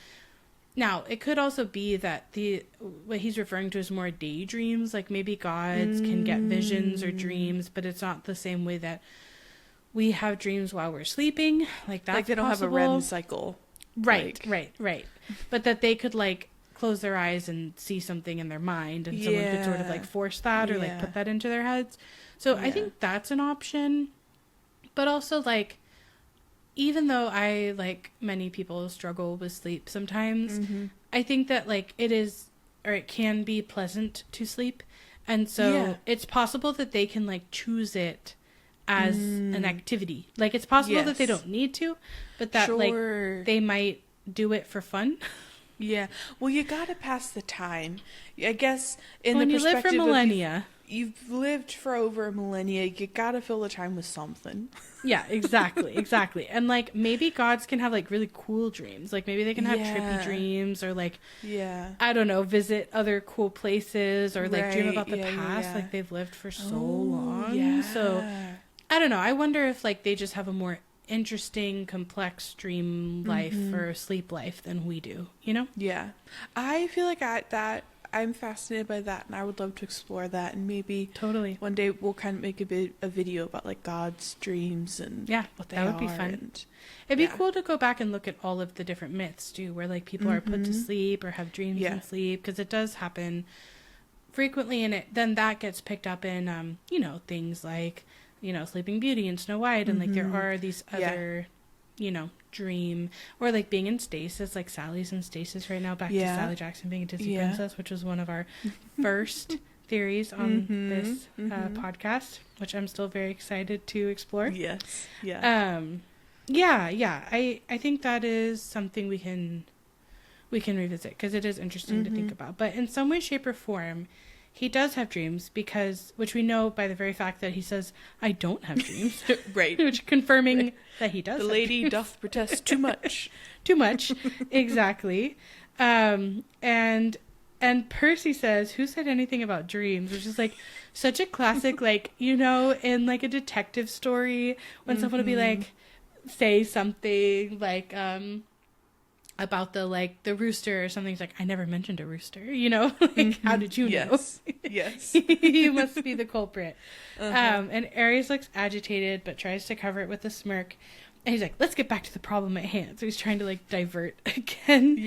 now it could also be that what he's referring to is more daydreams. Like maybe gods can get visions or dreams, but it's not the same way that we have dreams while we're sleeping. Like that's they don't possible. have a REM cycle. Right. But that they could like close their eyes and see something in their mind and someone could sort of like force that or like put that into their heads. So I think that's an option. But also like, even though I, like many people, struggle with sleep sometimes, I think that like it is, or it can be pleasant to sleep. And so it's possible that they can like choose it as an activity. Like it's possible that they don't need to, but that like they might do it for fun. Yeah. Well, you gotta pass the time. I guess in when the you perspective live for millennia, you've lived for over a millennia. You gotta fill the time with something. Yeah, exactly. And like maybe gods can have like really cool dreams. Like maybe they can have trippy dreams or like I don't know, visit other cool places or like dream about the past. Like they've lived for so long. Yeah. So I don't know. I wonder if like they just have a more interesting, complex dream life or sleep life than we do, you know? Yeah. I feel like I'm fascinated by that and I would love to explore that and maybe one day we'll kind of make a video about like God's dreams and what they are. That would be fun. It'd be cool to go back and look at all of the different myths too, where like people are put to sleep or have dreams in sleep, because it does happen frequently, and then that gets picked up in you know, things like, you know, Sleeping Beauty and Snow White, and like there are these other, you know, dream, or like being in stasis, like Sally's in stasis right now, back to Sally Jackson being a Disney princess, which was one of our first theories on this podcast, which I'm still very excited to explore. I think that is something we can revisit, because it is interesting to think about. But in some way, shape, or form, he does have dreams, which we know by the very fact that he says, I don't have dreams. Which confirming that he does. The lady doth protest too much. Too much. Exactly. And Percy says, who said anything about dreams? Which is like such a classic, like, you know, in like a detective story when someone would be like, say something like, about the rooster or something. He's like, I never mentioned a rooster, you know? Like, how did you know? Yes. You must be the culprit. And Aries looks agitated, but tries to cover it with a smirk. And he's like, let's get back to the problem at hand. So he's trying to like divert again.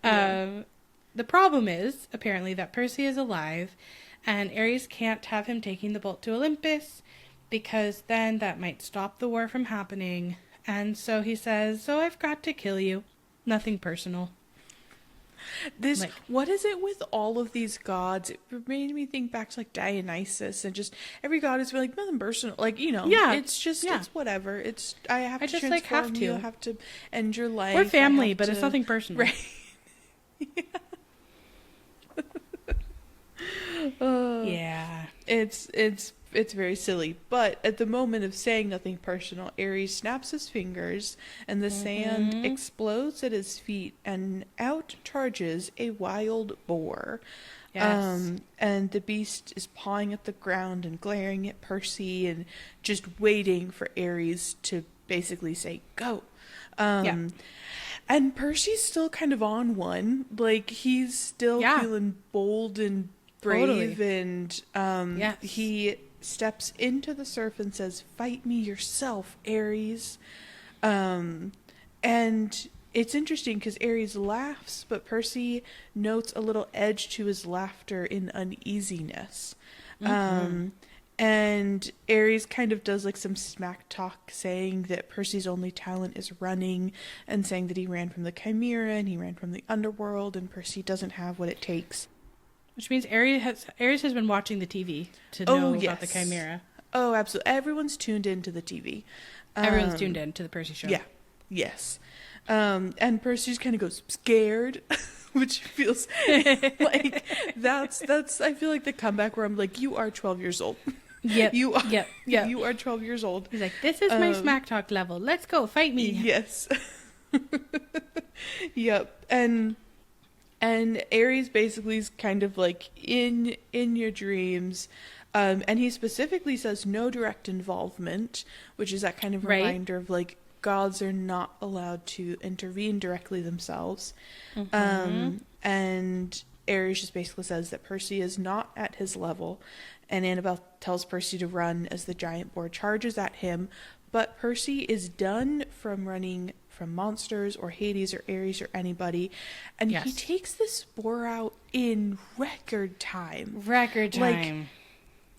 The problem is apparently that Percy is alive, and Ares can't have him taking the bolt to Olympus, because then that might stop the war from happening. And so he says, so I've got to kill you. Nothing personal. What is it with all of these gods? It made me think back to like Dionysus, and just every god is like nothing personal. Like, you know, it's just it's whatever. It's I have to just transform, like have to. You have to end your life. We're family, but it's nothing personal. Right. It's it's very silly. But at the moment of saying nothing personal, Ares snaps his fingers and the sand explodes at his feet and out charges a wild boar. Yes. And the beast is pawing at the ground and glaring at Percy and just waiting for Ares to basically say, go. And Percy's still kind of on one. Like, he's still feeling bold and brave. Totally. And he steps into the surf and says, fight me yourself, Ares. And it's interesting because Ares laughs, but Percy notes a little edge to his laughter in uneasiness. And Ares kind of does like some smack talk saying that Percy's only talent is running and saying that he ran from the Chimera and he ran from the underworld and Percy doesn't have what it takes. Which means Ares has been watching the TV to know about the Chimera. Oh, absolutely. Everyone's tuned into the TV. Everyone's tuned in to the Percy show. Yeah. Yes. And Percy just kind of goes, scared, which feels like that's I feel like the comeback where I'm like, you are 12 years old. Yep. You are 12 years old. He's like, this is my smack talk level. Let's go, fight me. Yes. Yep. And Ares basically is kind of like in your dreams. And he specifically says no direct involvement, which is that kind of reminder of like gods are not allowed to intervene directly themselves. And Ares just basically says that Percy is not at his level, and Annabelle tells Percy to run as the giant boar charges at him, but Percy is done from running from monsters or Hades or Ares or anybody, and he takes this boar out in record time. Like,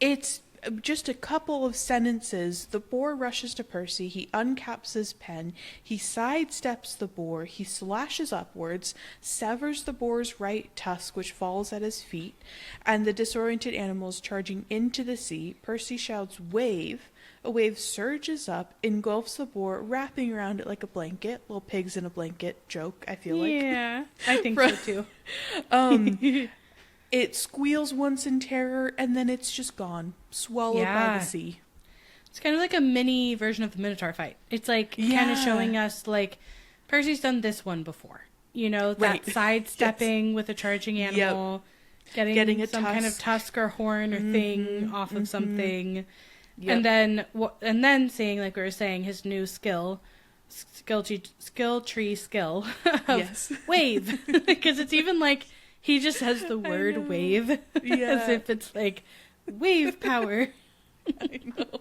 it's just a couple of sentences. The boar rushes to Percy. He uncaps his pen. He sidesteps the boar. He slashes upwards, severs the boar's right tusk, which falls at his feet, and the disoriented animal is charging into the sea. Percy shouts, wave. A wave surges up, engulfs the boar, wrapping around it like a blanket. Little pigs in a blanket joke, I feel like. Yeah, I think so too. It squeals once in terror, and then it's just gone, swallowed by the sea. It's kind of like a mini version of the Minotaur fight. It's like kind of showing us, like, Percy's done this one before. You know, that sidestepping with a charging animal, getting some kind of tusk or horn or thing off of something, and then seeing, like we were saying, his new skill tree skill of wave, because it's even like. He just has the word wave as if it's like wave power. I know.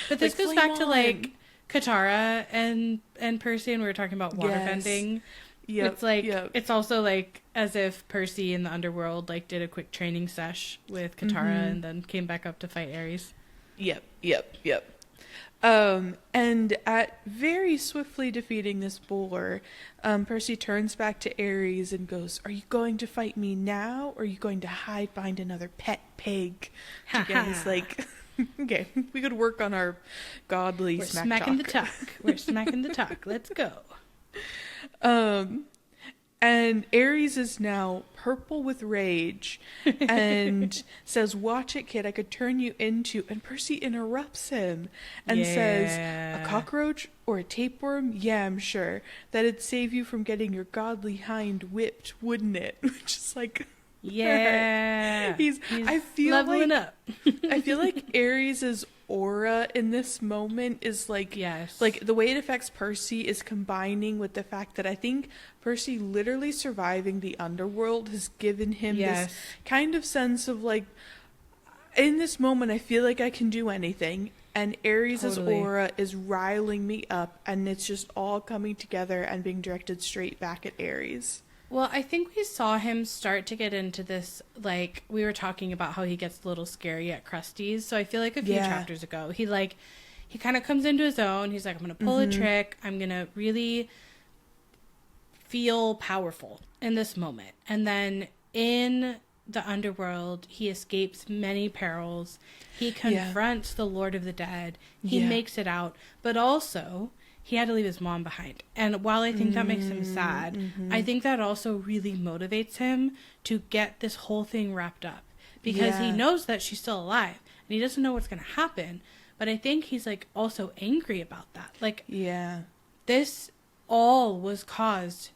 But this goes back to like Katara and Percy, and we were talking about waterbending. It's like it's also like as if Percy in the underworld like did a quick training sesh with Katara and then came back up to fight Ares. Yep. And at very swiftly defeating this boar, Percy turns back to Ares and goes, are you going to fight me now, or are you going to hide behind another pet pig? Again, he's like, okay, we could work on our godly We're smack smacking talk. the talk. We're smacking the talk. Let's go. And Ares is now purple with rage and says, watch it, kid, I could turn you into... And Percy interrupts him and says, a cockroach or a tapeworm? Yeah, I'm sure. That'd save you from getting your godly hind whipped, wouldn't it? Which is like... Yeah. He's I feel leveling like, up. I feel like Ares's aura in this moment is like like the way it affects Percy is combining with the fact that I think Percy literally surviving the underworld has given him this kind of sense of like, in this moment I feel like I can do anything, and Ares's aura is riling me up, and it's just all coming together and being directed straight back at Ares. Well, I think we saw him start to get into this, like, we were talking about how he gets a little scary at Krusty's, so I feel like a few chapters ago, he kind of comes into his own, he's like, I'm going to pull a trick, I'm going to really feel powerful in this moment, and then in the underworld, he escapes many perils, he confronts the Lord of the Dead, he makes it out, but also... he had to leave his mom behind. And while I think that makes him sad, I think that also really motivates him to get this whole thing wrapped up. Because he knows that she's still alive. he doesn't know what's going to happen. But I think he's like also angry about that. Like, yeah, this all was caused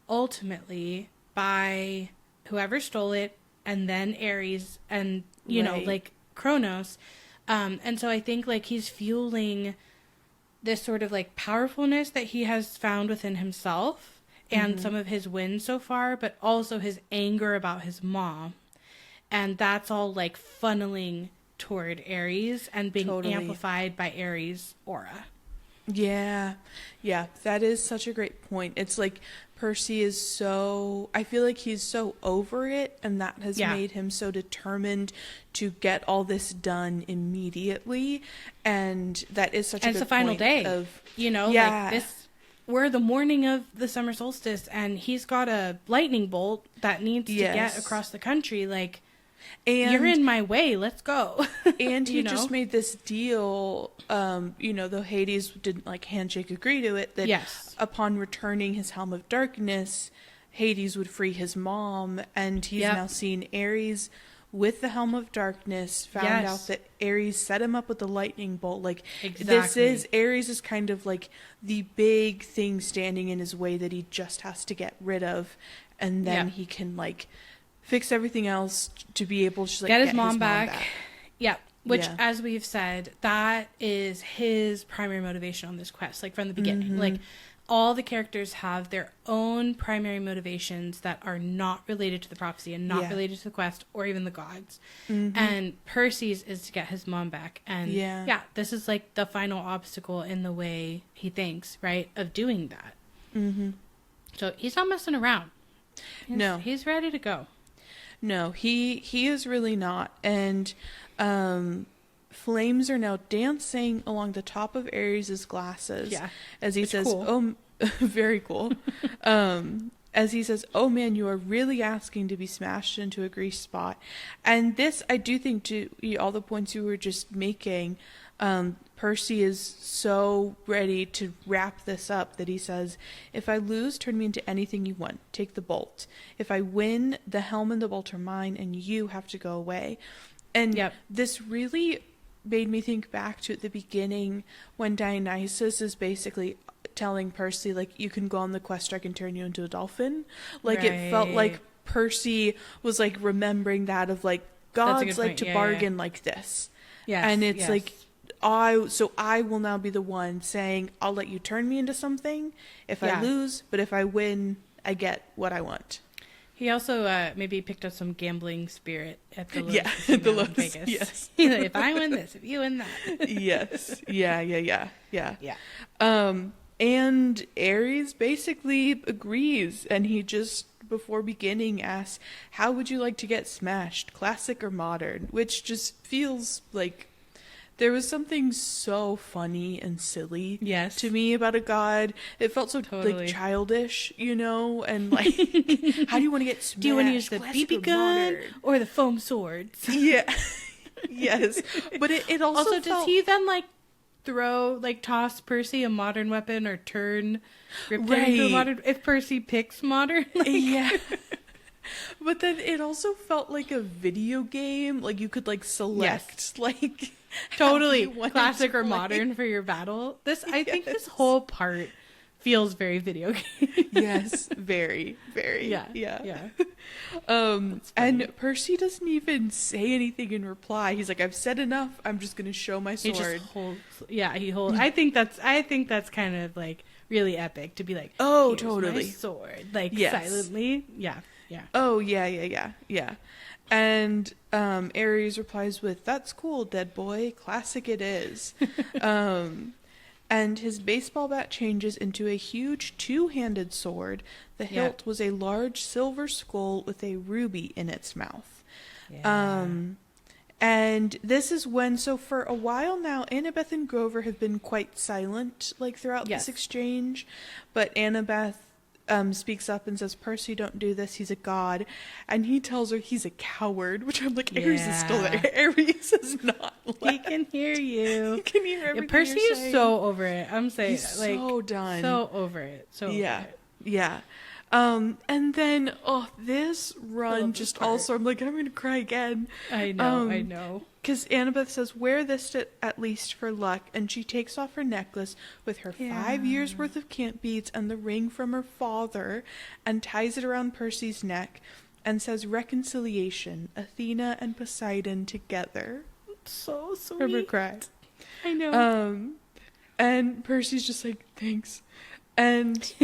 ultimately by whoever stole it, and then Ares, and you know, like Kronos. And so I think like he's fueling this sort of like powerfulness that he has found within himself, and some of his wins so far, but also his anger about his mom. And that's all like funneling toward Ares and being amplified by Ares' aura. Yeah. Yeah, that is such a great point. It's like Percy is so, I feel like he's so over it, and that has made him so determined to get all this done immediately. And that is such a good point. It's the final day of, you know, like this, we're the morning of the summer solstice, and he's got a lightning bolt that needs to get across the country. Like, and you're in my way, let's go. And he just made this deal, you know, though Hades didn't like handshake agree to it, that upon returning his Helm of Darkness, Hades would free his mom, and he's now seen Ares with the Helm of Darkness, found out that Ares set him up with the lightning bolt. Like, this is, Ares is kind of like the big thing standing in his way that he just has to get rid of, and then he can like fix everything else to be able to just, like, get his mom back. Yeah. Which, as we've said, that is his primary motivation on this quest, like from the beginning. Like, all the characters have their own primary motivations that are not related to the prophecy and not related to the quest or even the gods. And Percy's is to get his mom back. And this is like the final obstacle in the way he thinks, right, of doing that. So he's not messing around. He's ready to go. No, he is really not. And flames are now dancing along the top of Ares' glasses. Yeah. As he says, cool. Oh, very cool. As he says, oh man, you are really asking to be smashed into a grease spot. And this, I do think, to all the points you were just making, Percy is so ready to wrap this up that he says, if I lose, turn me into anything you want. Take the bolt. If I win, the helm and the bolt are mine, and you have to go away. And this really made me think back to at the beginning when Dionysus is basically telling Percy, like, you can go on the quest, or I can turn you into a dolphin. Like, it felt like Percy was, like, remembering that of, like, gods like to bargain like this. Yes, and it's like, I will now be the one saying, I'll let you turn me into something if I lose, but if I win, I get what I want. He also maybe picked up some gambling spirit at the Lotus Vegas. Yes. He's like, if I win this, if you win that. Yes. Yeah. And Ares basically agrees, and he just, before beginning, asks, how would you like to get smashed, classic or modern? Which just feels like there was something so funny and silly to me about a god. It felt so like childish, you know, and like, how do you want to get smashed? Do you want to use the BB gun or the foam swords? Yeah. Yes. But it also does he then like toss Percy a modern weapon or turn Riptide into a modern, if Percy picks modern? Like, but then it also felt like a video game. Like, you could like select like totally classic or modern for your battle. I think this whole part feels very video game. Yes, very, very. Yeah. And Percy doesn't even say anything in reply. He's like, I've said enough. I'm just going to show my sword. He just holds. Yeah, he holds. I think that's kind of like really epic to be like, oh, totally, my sword, like silently. Yeah. Oh, yeah. And Ares replies with, that's cool, dead boy. Classic it is. And his baseball bat changes into a huge two-handed sword. The hilt was a large silver skull with a ruby in its mouth. Yeah. And this is when, so for a while now, Annabeth and Grover have been quite silent, like, throughout this exchange. But Annabeth speaks up and says, Percy, don't do this, he's a god. And he tells her he's a coward, which I'm like, Ares is still there. Ares is not left. He can hear you. He can hear everything Percy you're is so over it. I'm saying, he's like, so done. So over it. So over it. Yeah. And then, this run just also, I'm like, I'm going to cry again. I know. Because Annabeth says, wear this at least for luck. And she takes off her necklace with her 5 years worth of camp beads and the ring from her father and ties it around Percy's neck and says, reconciliation, Athena and Poseidon together. So sweet. Remember cry. I know. And Percy's just like, thanks. And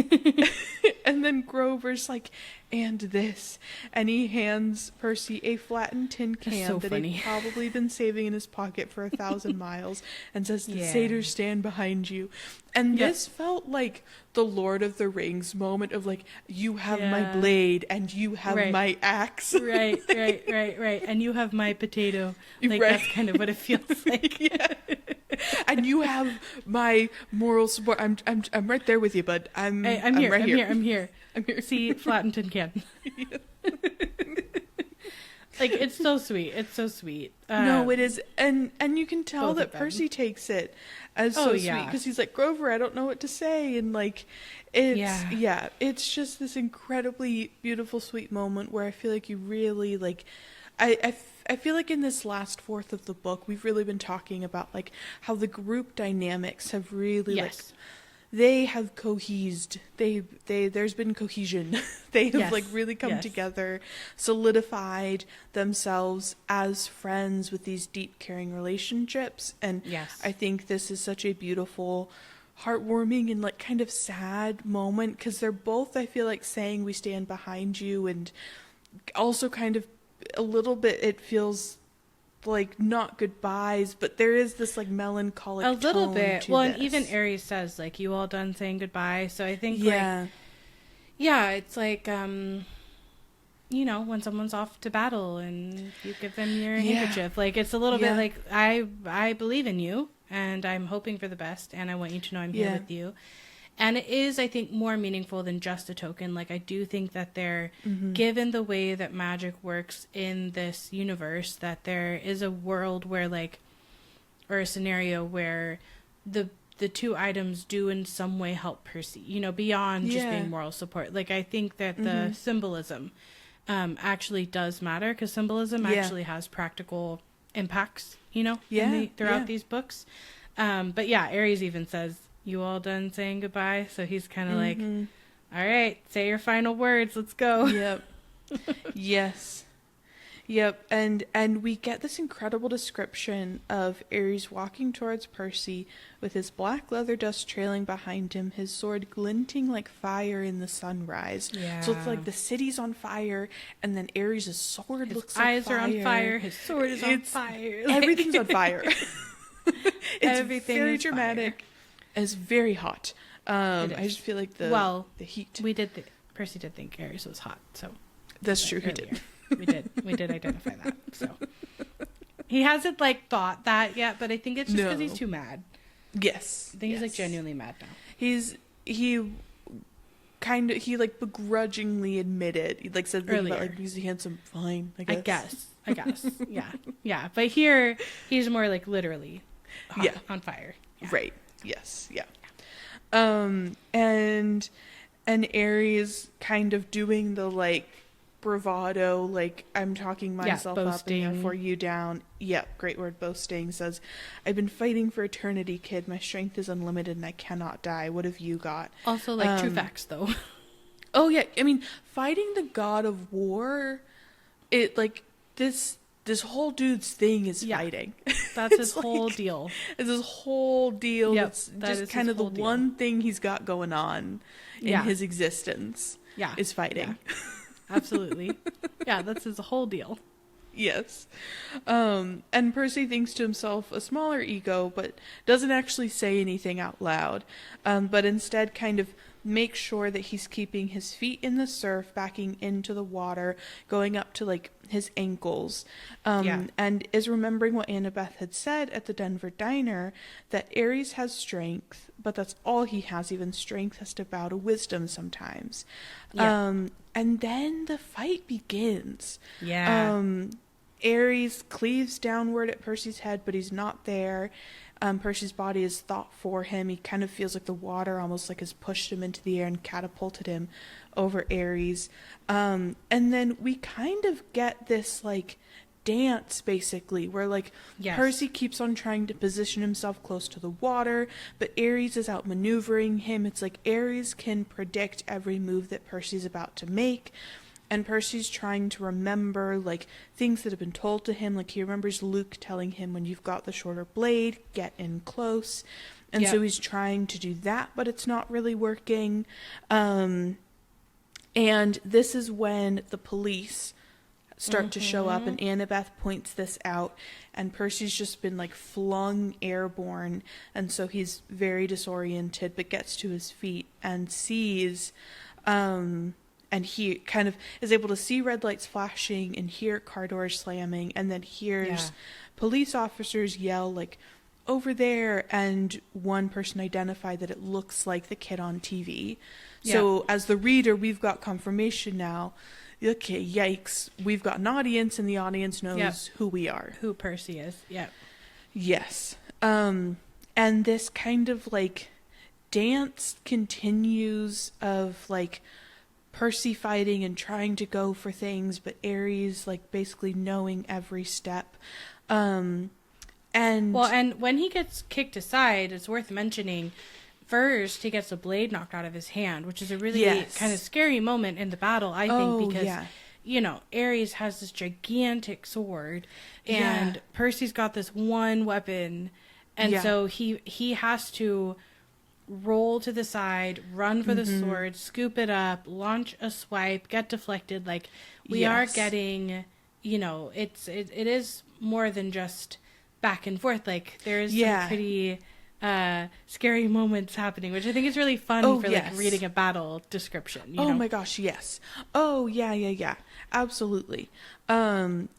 and then Grover's like, and this. And he hands Percy a flattened tin can that he'd probably been saving in his pocket for 1,000 miles and says, the satyrs stand behind you. And this felt like the Lord of the Rings moment of like, you have my blade and you have my axe. Right. And you have my potato. Like, that's kind of what it feels like. And you have my moral support. I'm right there with you, bud. I'm here. See, flattened tin can. Like, it's so sweet. It's so sweet. No, it is. And you can tell that Percy takes it as sweet because he's like, Grover, I don't know what to say. And like, it's just this incredibly beautiful, sweet moment where I feel like you really like, I feel like in this last fourth of the book, we've really been talking about like how the group dynamics have really like, they have cohesed. There's been cohesion. They have like really come together, solidified themselves as friends with these deep, caring relationships. And I think this is such a beautiful, heartwarming and like kind of sad moment because they're both, I feel like, saying we stand behind you, and also kind of a little bit it feels like not goodbyes, but there is this like melancholic a little tone bit to well this. And even Ares says like, you all done saying goodbye? So I think it's like you know, when someone's off to battle and you give them your handkerchief, like it's a little bit like, I believe in you and I'm hoping for the best and I want you to know I'm here with you. And it is, I think, more meaningful than just a token. Like, I do think that there, given the way that magic works in this universe, that there is a world where, like, or a scenario where the two items do in some way help Percy, you know, beyond just being moral support. Like, I think that the symbolism actually does matter, because symbolism actually has practical impacts, you know, throughout these books. But yeah, Ares even says, you all done saying goodbye? So he's kind of like, all right, say your final words. Let's go. Yep. Yes. Yep. And we get this incredible description of Ares walking towards Percy with his black leather dust trailing behind him, his sword glinting like fire in the sunrise. Yeah. So it's like the city's on fire, and then Ares' sword looks like fire. His eyes are on fire. His sword is on fire. Like, everything's on fire. It's very dramatic. Fire. It's very hot. I just feel like the heat. Percy did think Ares was hot, so that's true. He did. We did identify that. So he hasn't like thought that yet, but I think it's just because he's too mad. Yes, I think he's like genuinely mad now. He like begrudgingly admitted. He like said earlier about like, he's handsome. Fine, I guess. Yeah. But here he's more like literally hot, on fire. Yeah. Right. Yes. Yeah. And Ares kind of doing the like bravado, like I'm talking myself up and therefore you down. Yep. Great word. Boasting. Says, I've been fighting for eternity, kid. My strength is unlimited and I cannot die. What have you got? Also like true facts though. Oh yeah. I mean, fighting the god of war, it like this whole dude's thing is fighting. That's his whole deal. It's his whole deal. Yep, it's just kind of the one thing he's got going on in his existence. Yeah. Is fighting. Yeah. Absolutely. Yeah, that's his whole deal. Yes. And Percy thinks to himself a smaller ego, but doesn't actually say anything out loud. But instead kind of makes sure that he's keeping his feet in the surf, backing into the water, going up to like his ankles, and is remembering what Annabeth had said at the Denver diner, that Ares has strength, but that's all he has. Even strength has to bow to wisdom sometimes. And then the fight begins. Ares cleaves downward at Percy's head, but he's not there. Percy's body is thought for him. He kind of feels like the water almost like has pushed him into the air and catapulted him over Ares. And then we kind of get this like dance basically where like Percy keeps on trying to position himself close to the water, but Ares is out maneuvering him. It's like Ares can predict every move that Percy's about to make, and Percy's trying to remember like things that have been told to him. Like he remembers Luke telling him, when you've got the shorter blade, get in close. And so he's trying to do that, but it's not really working. And this is when the police start to show up, and Annabeth points this out, and Percy's just been like flung airborne, and so he's very disoriented, but gets to his feet and sees, and he kind of is able to see red lights flashing and hear car doors slamming, and then hears police officers yell like, over there, and one person identified that it looks like the kid on TV. So as the reader, we've got confirmation now. Okay, yikes. We've got an audience, and the audience knows who we are. Who Percy is. Yep. Yes. And this kind of, like, dance continues of, like, Percy fighting and trying to go for things, but Ares, like, basically knowing every step. And when he gets kicked aside, it's worth mentioning, first, he gets a blade knocked out of his hand, which is a really kind of scary moment in the battle, I think, because, you know, Ares has this gigantic sword, and Percy's got this one weapon, and so he has to roll to the side, run for the sword, scoop it up, launch a swipe, get deflected. Like, we are getting, you know, it is more than just back and forth. Like, there's some pretty scary moments happening, which I think is really fun for like reading a battle description. You know? My gosh, yes. Oh yeah, absolutely. And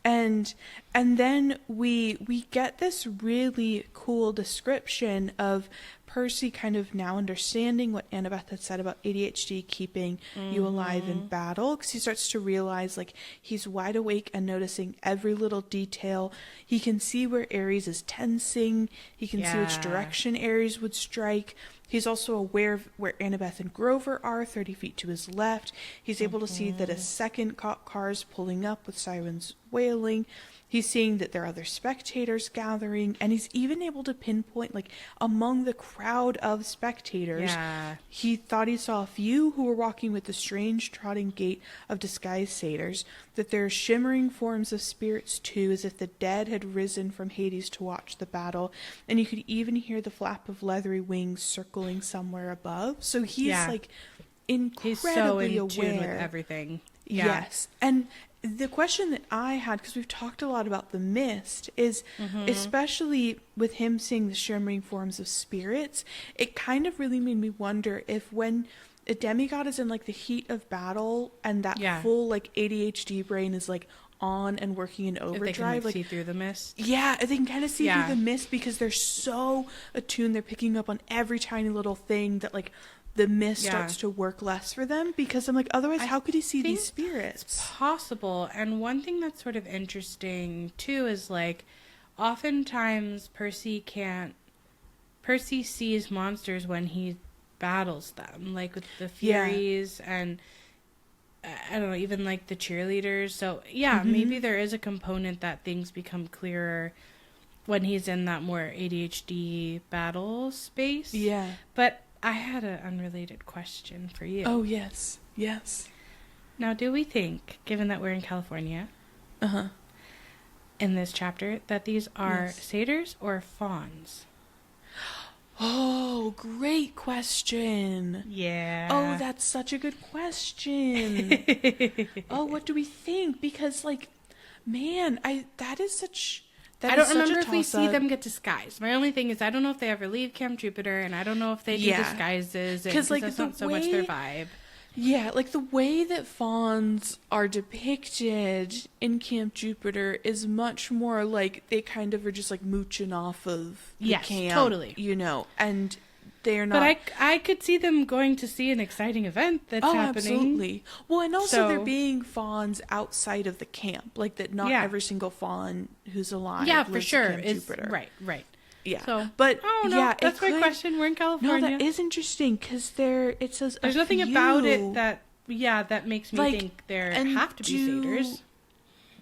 then we get this really cool description of Percy kind of now understanding what Annabeth had said about ADHD keeping you alive in battle, because he starts to realize like he's wide awake and noticing every little detail. He can see where Ares is tensing. He can see which direction Ares would strike. He's also aware of where Annabeth and Grover are, 30 feet to his left. He's able to see that a second cop car is pulling up with sirens wailing. He's seeing that there are other spectators gathering, and he's even able to pinpoint, like, among the crowd of spectators, he thought he saw a few who were walking with the strange trotting gait of disguised satyrs, that there are shimmering forms of spirits, too, as if the dead had risen from Hades to watch the battle, and you could even hear the flap of leathery wings circling somewhere above. So he's, like, incredibly aware. Tune with everything. Yes. And the question that I had, because we've talked a lot about the mist, is especially with him seeing the shimmering forms of spirits, it kind of really made me wonder if when a demigod is in like the heat of battle and that full like ADHD brain is like on and working in overdrive, if they can, like, see through the mist. Yeah, they can kind of see through the mist because they're so attuned. They're picking up on every tiny little thing that like the mist starts to work less for them, because I'm like, otherwise how could he see these spirits? It's possible. And one thing that's sort of interesting too is like oftentimes Percy sees monsters when he battles them, like with the Furies and I don't know, even like the cheerleaders. So maybe there is a component that things become clearer when he's in that more ADHD battle space. Yeah. But I had an unrelated question for you. Oh, yes. Now, do we think, given that we're in California, in this chapter, that these are satyrs or fawns? Oh, great question. Yeah. Oh, that's such a good question. Oh, what do we think? Because, like, man, that is such... I don't remember if we see them get disguised. My only thing is I don't know if they ever leave Camp Jupiter, and I don't know if they do disguises, because like, that's not so much their vibe. Yeah, like the way that fawns are depicted in Camp Jupiter is much more like they kind of are just like mooching off of the camp. Totally. You know, and they're not. But I could see them going to see an exciting event that's happening. Absolutely. Well, and also there being fawns outside of the camp, like that. Not every single fawn who's alive. Yeah, for sure. Is right. Yeah. So, but that's my question. We're in California. No, that is interesting because it says there's nothing about it that makes me think there have to be satyrs.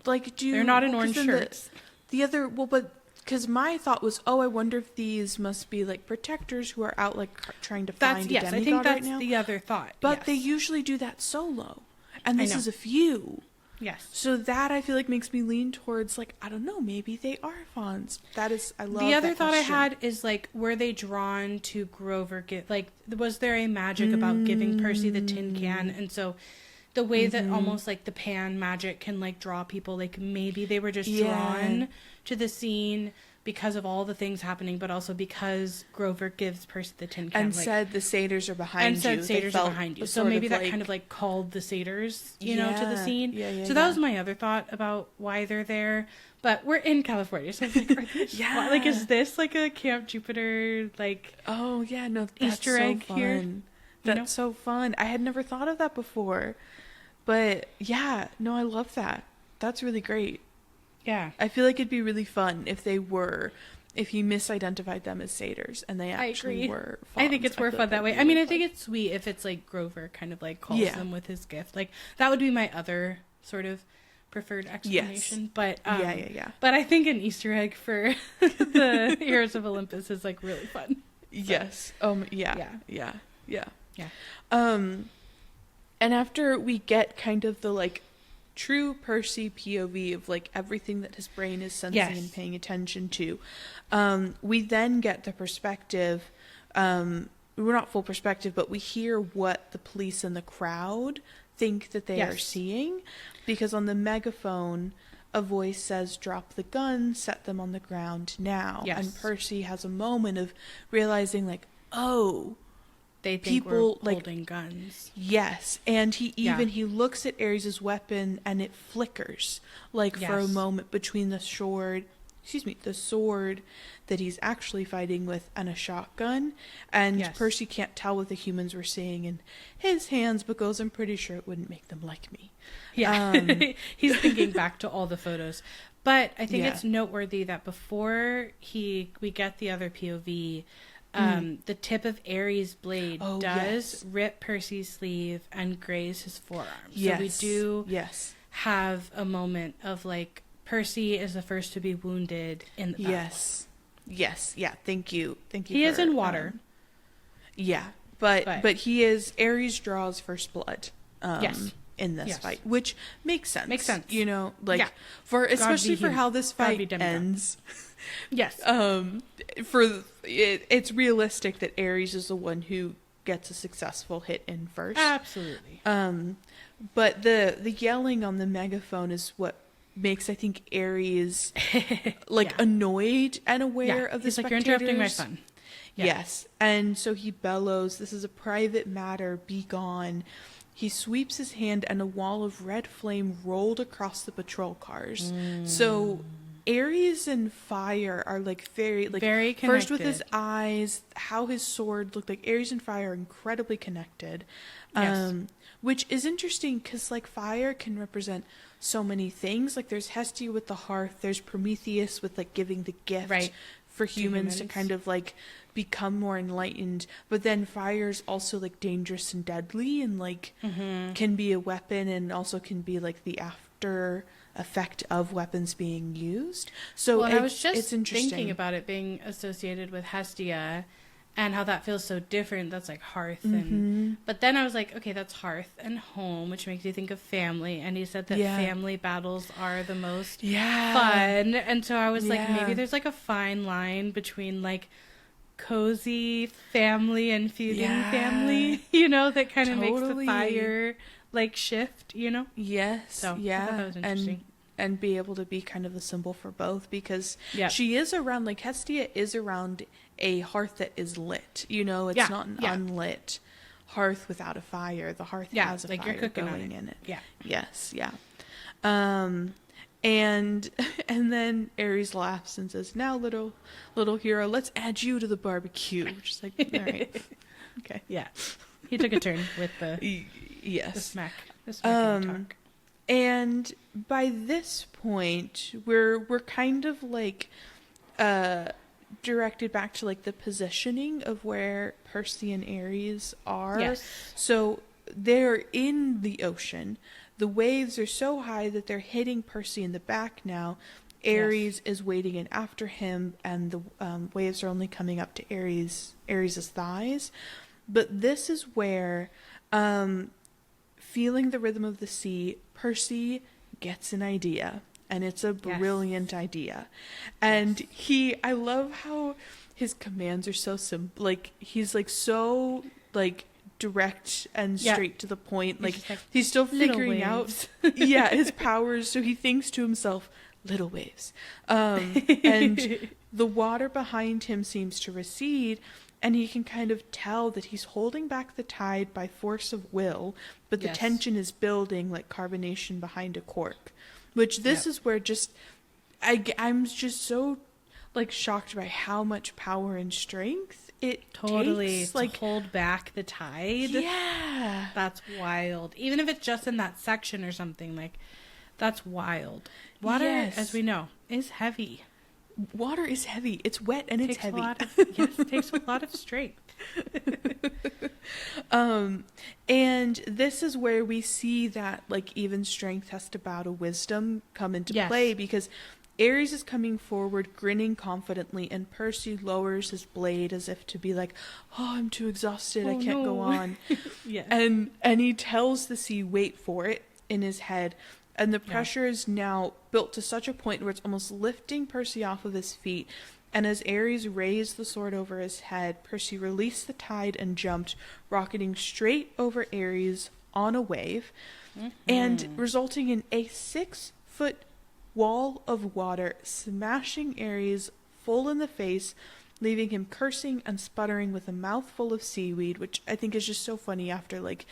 They're not in orange shirts. The other, but because my thought was, I wonder if these must be like protectors who are out trying to find a demigod I think that's right now. the other thought. But they usually do that solo, and this is a few. Yes. So that I feel like makes me lean towards I don't know, maybe they are fawns. That is, I love the other that thought question. I had is were they drawn to Grover? Was there a magic about giving Percy the tin can? And so the way that almost the pan magic can draw people, maybe they were just drawn to the scene because of all the things happening, but also because Grover gives Percy the tin can. And said the satyrs are behind you. And said satyrs are behind you. So maybe that kind of called the satyrs, to the scene. So that was my other thought about why they're there. But we're in California, so I was are they is this a Camp Jupiter, oh, yeah, no, that's Easter egg so here? Fun. That's so fun. I had never thought of that before. But, yeah, no, I love that. That's really great. Yeah. I feel like it'd be really fun if you misidentified them as satyrs and they actually were fawns. I think it's more fun that way. I mean, I think it's sweet if it's Grover kind of calls them with his gift. That would be my other sort of preferred explanation. Yes. But yeah. But I think an Easter egg for the Heroes of Olympus is really fun. So. Yes. Yeah. Yeah. And after we get kind of the true Percy POV of everything that his brain is sensing and paying attention to, we then get the perspective, we're not full perspective, but we hear what the police and the crowd think that they are seeing, because on the megaphone a voice says, "Drop the gun, set them on the ground now." And Percy has a moment of realizing they think people we're holding guns. Yes, and he looks at Ares' weapon and it flickers for a moment between the sword that he's actually fighting with and a shotgun, and Percy can't tell what the humans were seeing in his hands, but goes, "I'm pretty sure it wouldn't make them like me." Yeah, he's thinking back to all the photos, but I think it's noteworthy that before we get the other POV. The tip of Ares' blade does rip Percy's sleeve and graze his forearm. So we do have a moment of Percy is the first to be wounded in the battle. Yes. Yeah. Thank you. He is in water. But he is, Ares draws first blood. In this fight, which makes sense. Especially for how this fight ends. Yes. It's realistic that Ares is the one who gets a successful hit in first. Absolutely. But the yelling on the megaphone is what makes, I think, Ares annoyed and aware of the spectators. You're interrupting my fun. Yes. And so he bellows, "This is a private matter, be gone." He sweeps his hand and a wall of red flame rolled across the patrol cars. So Ares and fire are very very connected. First with his eyes, how his sword looked Ares and fire are incredibly connected. Which is interesting because fire can represent so many things. There's Hestia with the hearth, there's Prometheus with giving the gift for humans to kind of become more enlightened, but then fire's also dangerous and deadly and can be a weapon and also can be the after effect of weapons being used. So I was just thinking about it being associated with Hestia and how that feels so different. That's hearth and but then I was okay, that's hearth and home, which makes you think of family, and he said that family battles are the most fun, and so I was maybe there's a fine line between cozy family and feuding family, that kind of makes the fire shift, Yes. So I thought that was interesting. And be able to be kind of the symbol for both, because she is around, Hestia is around a hearth that is lit, it's not an unlit hearth without a fire. The hearth has a fire you're cooking going on it. in it. Yeah. Yes. Yeah. And And then Ares laughs and says, "Now, little hero, let's add you to the barbecue." Just like, all right, okay, yeah. He took a turn with the yes, the smack talk. And by this point, we're kind of like directed back to like the positioning of where Percy and Ares are. Yes. So they're in the ocean. The waves are so high that they're hitting Percy in the back now. Ares is wading in after him, and the waves are only coming up to Ares's thighs. But this is where, feeling the rhythm of the sea, Percy gets an idea. And it's a brilliant idea. And I love how his commands are so simple. Like, he's like so like direct and straight to the point. Like, he's still figuring out his powers. So he thinks to himself, little waves. And the water behind him seems to recede, and he can kind of tell that he's holding back the tide by force of will, but the tension is building like carbonation behind a cork. Which this is where just I'm just so like shocked by how much power and strength it takes, like, to hold back the tide. Yeah, that's wild. Even if it's just in that section or something, like, that's wild. Water, as we know, is heavy. Water is heavy. It's wet and it's heavy. It takes a lot of strength. And this is where we see that like even strength has to bow to wisdom come into play, because Ares is coming forward grinning confidently, and Percy lowers his blade as if to be like, "Oh, I'm too exhausted, I can't go on." And he tells the sea, "Wait for it," in his head. And the pressure is now built to such a point where it's almost lifting Percy off of his feet. And as Ares raised the sword over his head, Percy released the tide and jumped, rocketing straight over Ares on a wave, and resulting in a 6-foot wall of water, smashing Ares full in the face, leaving him cursing and sputtering with a mouthful of seaweed, which I think is just so funny after, like,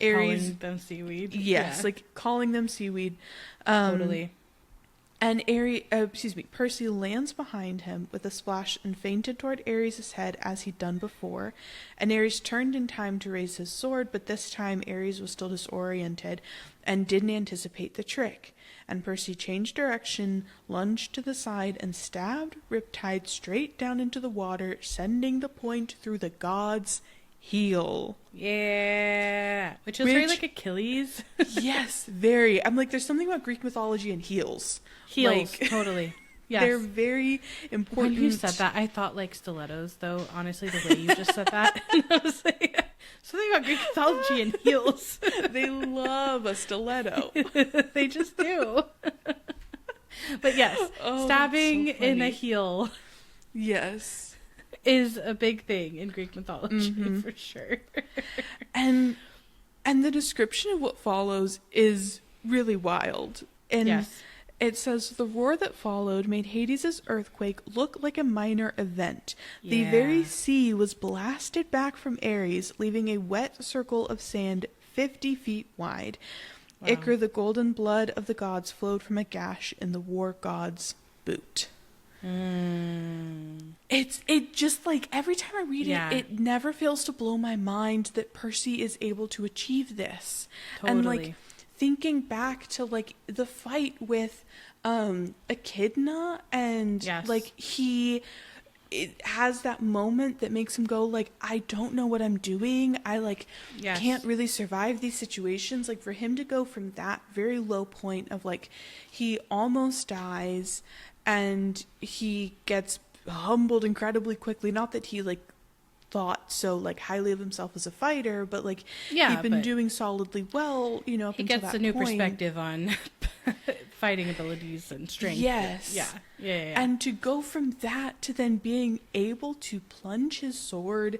Ares... Calling them seaweed. Yes, like, calling them seaweed. Totally. And Percy lands behind him with a splash and feinted toward Ares' head as he'd done before. And Ares turned in time to raise his sword, but this time Ares was still disoriented and didn't anticipate the trick. And Percy changed direction, lunged to the side, and stabbed Riptide straight down into the water, sending the point through the god's heel. Yeah. Which is very like Achilles. Yes, very. I'm like, there's something about Greek mythology and heels. Heels, like, totally. Yes. They're very important. When you said that, I thought like stilettos, though, honestly, the way you just said that. I was like, something about Greek mythology and heels. They love a stiletto. They just do. But yes, stabbing so in a heel. Yes. Is a big thing in Greek mythology, for sure. And the description of what follows is really wild. And it says, the roar that followed made Hades' earthquake look like a minor event. The very sea was blasted back from Ares, leaving a wet circle of sand 50 feet wide. Wow. Ichor, the golden blood of the gods, flowed from a gash in the war god's boot. It just like every time I read it never fails to blow my mind that Percy is able to achieve this. Totally. And like thinking back to like the fight with Echidna, and like it has that moment that makes him go like, I don't know what I'm doing. I like can't really survive these situations. Like for him to go from that very low point of like he almost dies and he gets humbled incredibly quickly. Not that he like thought so like highly of himself as a fighter, but like he'd been doing solidly well, you know, up until that point. He gets a new perspective on fighting abilities and strength. Yes. Yeah. And to go from that to then being able to plunge his sword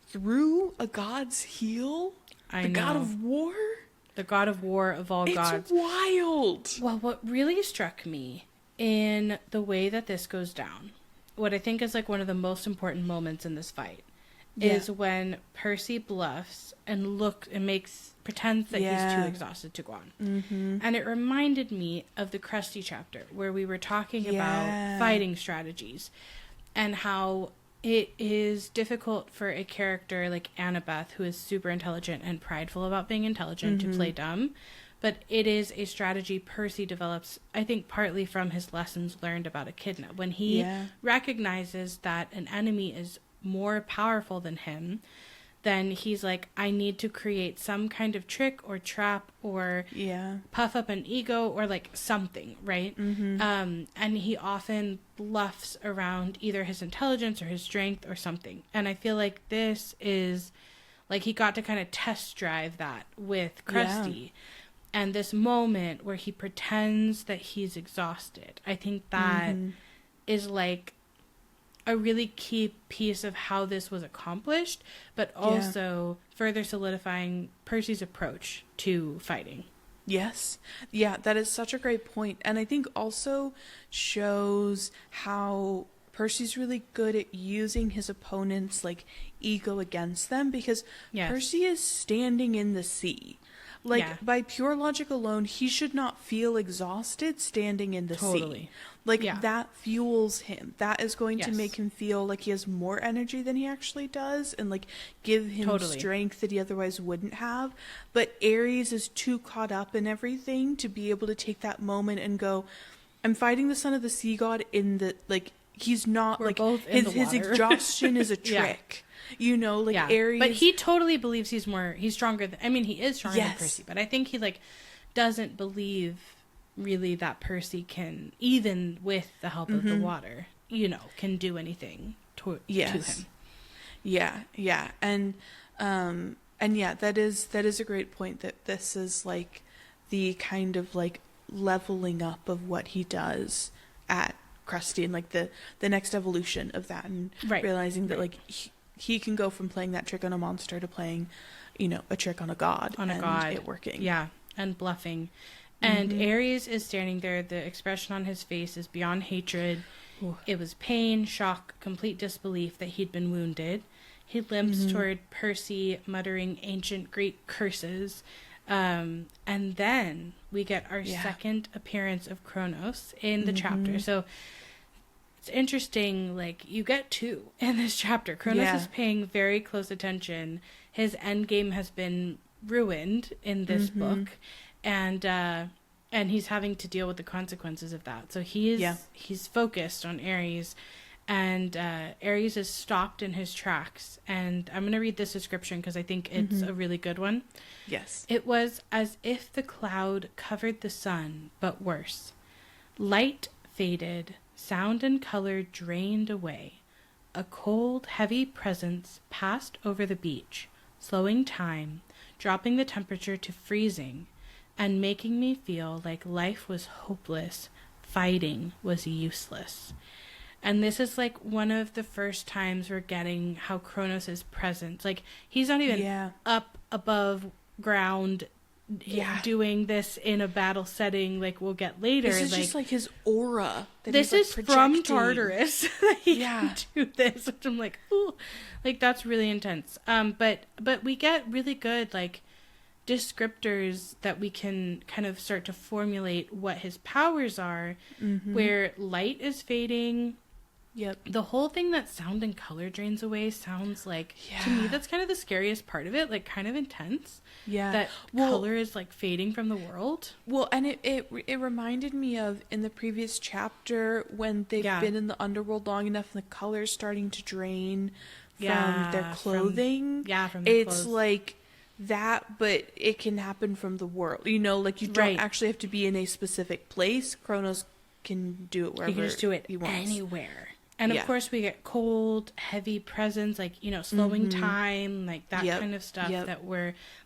through a god's heel, god of war, the god of war of all gods. It's wild. Well, what really struck me in the way that this goes down, what I think is like one of the most important moments in this fight, is when Percy bluffs and pretends that he's too exhausted to go on. Mm-hmm. And it reminded me of the Krusty chapter where we were talking about fighting strategies and how it is difficult for a character like Annabeth, who is super intelligent and prideful about being intelligent, to play dumb. But it is a strategy Percy develops, I think, partly from his lessons learned about Echidna. When he recognizes that an enemy is more powerful than him, then he's like, I need to create some kind of trick or trap or puff up an ego or like something, right? And he often bluffs around either his intelligence or his strength or something. And I feel like this is like he got to kind of test drive that with Krusty. And this moment where he pretends that he's exhausted, I think that is like a really key piece of how this was accomplished, but also further solidifying Percy's approach to fighting. Yes. Yeah, that is such a great point. And I think also shows how Percy's really good at using his opponent's like ego against them, because Percy is standing in the sea. Like, by pure logic alone, he should not feel exhausted standing in the sea. Like, that fuels him. That is going to make him feel like he has more energy than he actually does and, like, give him strength that he otherwise wouldn't have. But Ares is too caught up in everything to be able to take that moment and go, I'm fighting the son of the sea god in the, like, he's not, We're like, both in his exhaustion is a trick. You know, like Ares. But he totally believes he's stronger than, I mean, he is stronger than Percy, but I think he like doesn't believe really that Percy can, even with the help of the water, you know, can do anything to him. Yeah. And yeah, that is a great point, that this is like the kind of like leveling up of what he does at Krusty and like the next evolution of that, and realizing that like he can go from playing that trick on a monster to playing, you know, a trick on a god. It working. Yeah, and bluffing. And Ares is standing there. The expression on his face is beyond hatred. Ooh. It was pain, shock, complete disbelief that he'd been wounded. He limps toward Percy, muttering ancient Greek curses. And then we get our second appearance of Kronos in the chapter. So it's interesting, like, you get two in this chapter. Kronos is paying very close attention. His endgame has been ruined in this book, and he's having to deal with the consequences of that. So he's focused on Ares, and Ares is stopped in his tracks. And I'm going to read this description because I think it's a really good one. Yes. It was as if the cloud covered the sun, but worse. Light faded, sound and color drained away. A cold, heavy presence passed over the beach, slowing time, dropping the temperature to freezing, and making me feel like life was hopeless, fighting was useless. And this is like one of the first times we're getting how Kronos is present. Like, he's not even up above ground doing this in a battle setting like we'll get later. This is like, just like his aura. This is from Tartarus. He can do this, which I'm like, ooh, like that's really intense. But we get really good like descriptors that we can kind of start to formulate what his powers are, where light is fading. Yep. The whole thing that sound and color drains away sounds like, to me, that's kind of the scariest part of it, like kind of intense. Yeah. That color is like fading from the world. Well, and it reminded me of in the previous chapter when they've been in the underworld long enough and the color's starting to drain from their clothing. From their clothes. Like that, but it can happen from the world. You know, like you don't actually have to be in a specific place. Kronos can do it wherever he can just do it anywhere. And of course we get cold, heavy presence, like, you know, slowing time, like that kind of stuff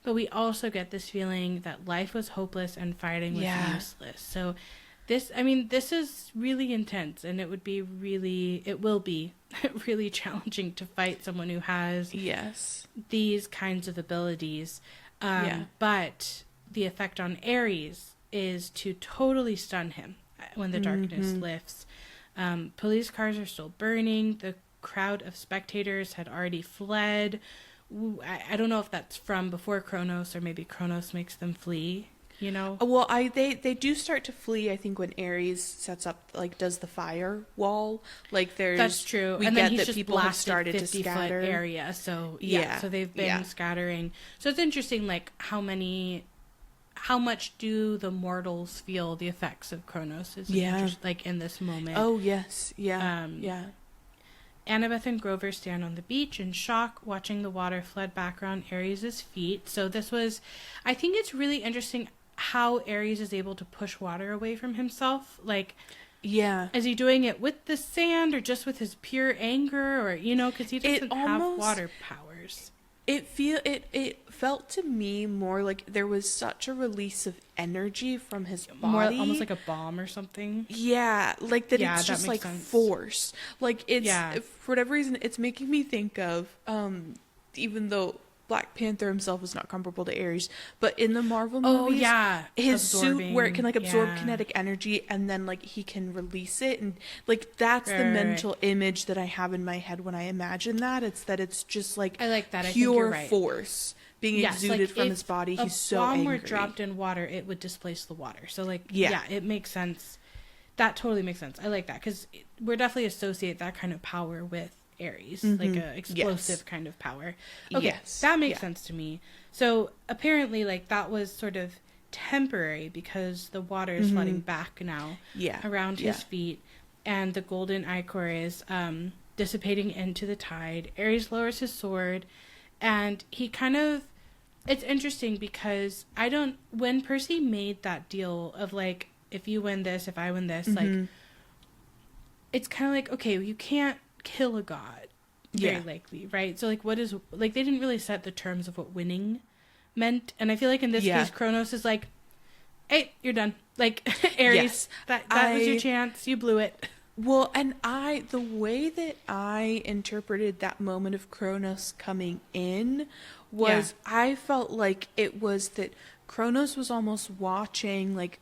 but we also get this feeling that life was hopeless and fighting was useless. So this is really intense, and it will be really challenging to fight someone who has these kinds of abilities. But the effect on Ares is to totally stun him when the darkness lifts. Police cars are still burning. The crowd of spectators had already fled. I don't know if that's from before Kronos or maybe Kronos makes them flee, you know? Well, they do start to flee, I think, when Ares sets up, like, does the fire wall. Like, there's... That's true. We and get then he's that just people have started started to scatter. area. So, yeah. So they've been scattering. So it's interesting, like, how much do the mortals feel the effects of Kronos? Is like, in this moment. Oh, yes. Yeah. Annabeth and Grover stand on the beach in shock, watching the water flood back around Ares' feet. So this was, I think it's really interesting how Ares is able to push water away from himself. Like, is he doing it with the sand or just with his pure anger, or, you know, because he doesn't have water powers. It felt to me more like there was such a release of energy from his body, more almost like a bomb or something. Yeah, like that. It's just like sense. Force. Like it's for whatever reason, it's making me think of even though Black Panther himself is not comparable to Ares, but in the Marvel movies, his suit where it can like absorb kinetic energy and then like he can release it, and like that's the mental image that I have in my head when I imagine that. It's just like I like that. Pure I think force being exuded from his body. He's so angry. If a bomb were dropped in water, it would displace the water. So like it makes sense. That totally makes sense. I like that because we're definitely associate that kind of power with Ares, like a explosive kind of power. Okay, that makes sense to me. So apparently, like, that was sort of temporary because the water is flooding back now around his feet, and the golden ichor is dissipating into the tide. Ares lowers his sword, and he kind of... It's interesting because when Percy made that deal of, like, if you win this, if I win this, like, it's kind of like, okay, you can't kill a god, very likely, right? So like, what is, like, they didn't really set the terms of what winning meant, and I feel like in this case Kronos is like, hey, you're done, like, Ares, that was your chance, you blew it. Well, and the way that I interpreted that moment of Kronos coming in was I felt like it was that Kronos was almost watching, like,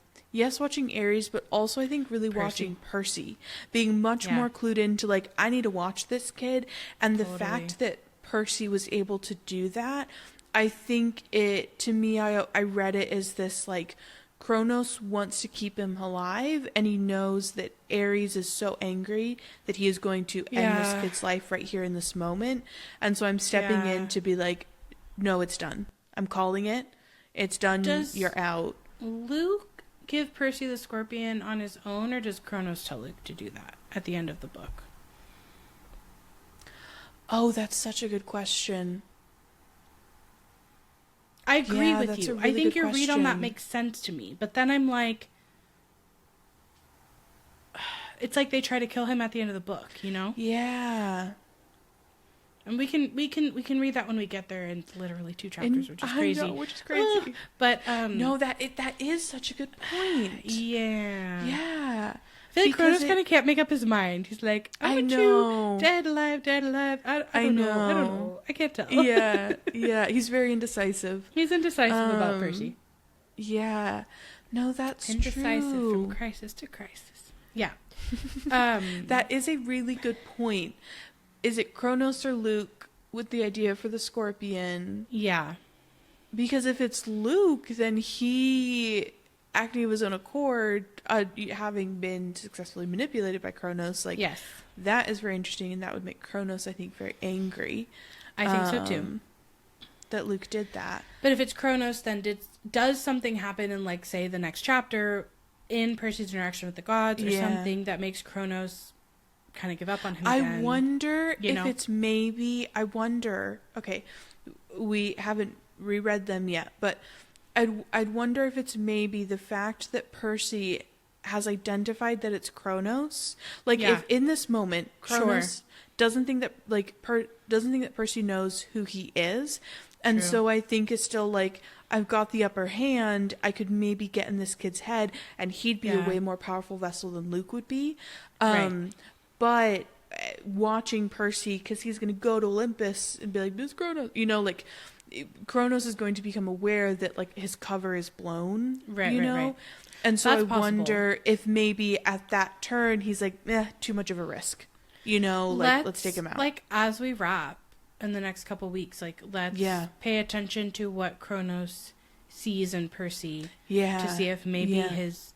watching Ares, but also I think really watching Percy, being much more clued into, like, I need to watch this kid. And the fact that Percy was able to do that, I think to me, I read it as this, like, Kronos wants to keep him alive, and he knows that Ares is so angry that he is going to end this kid's life right here in this moment. And so I'm stepping in to be like, no, it's done. I'm calling it. It's done. You're out. Luke give Percy the scorpion on his own, or does Kronos tell Luke to do that at the end of the book? Oh, that's such a good question. I agree with you. Really I think your read on that makes sense to me, but then I'm like, it's like they try to kill him at the end of the book, you know? Yeah. And we can read that when we get there, and it's literally 2 chapters, which is crazy. I know, which is crazy. But no, that is such a good point. Yeah. I feel like Kronos kind of can't make up his mind. He's like, I know, dead, alive. I don't know. I can't tell. Yeah. He's very indecisive. He's indecisive about Percy. Yeah. No, that's indecisive true. From crisis to crisis. Yeah. That is a really good point. Is it Kronos or Luke with the idea for the scorpion? Yeah. Because if it's Luke, then he, acting of his own accord, having been successfully manipulated by Kronos, like, that is very interesting, and that would make Kronos, I think, very angry. I think so too. That Luke did that. But if it's Kronos, then does something happen in, like, say, the next chapter in Percy's interaction with the gods, or something that makes Kronos kind of give up on him again? I wonder if it's maybe... Okay, we haven't reread them yet, but I'd wonder if it's maybe the fact that Percy has identified that it's Kronos. Like, if in this moment Kronos doesn't think that, like, doesn't think that Percy knows who he is, and so I think it's still like, I've got the upper hand, I could maybe get in this kid's head, and he'd be a way more powerful vessel than Luke would be. But watching Percy, because he's going to go to Olympus and be like, this Kronos, you know, like, Kronos is going to become aware that, like, his cover is blown, you know? And so I wonder if maybe at that turn he's like, too much of a risk. let's take him out. Like, as we wrap in the next couple weeks, like, let's pay attention to what Kronos sees in Percy to see if maybe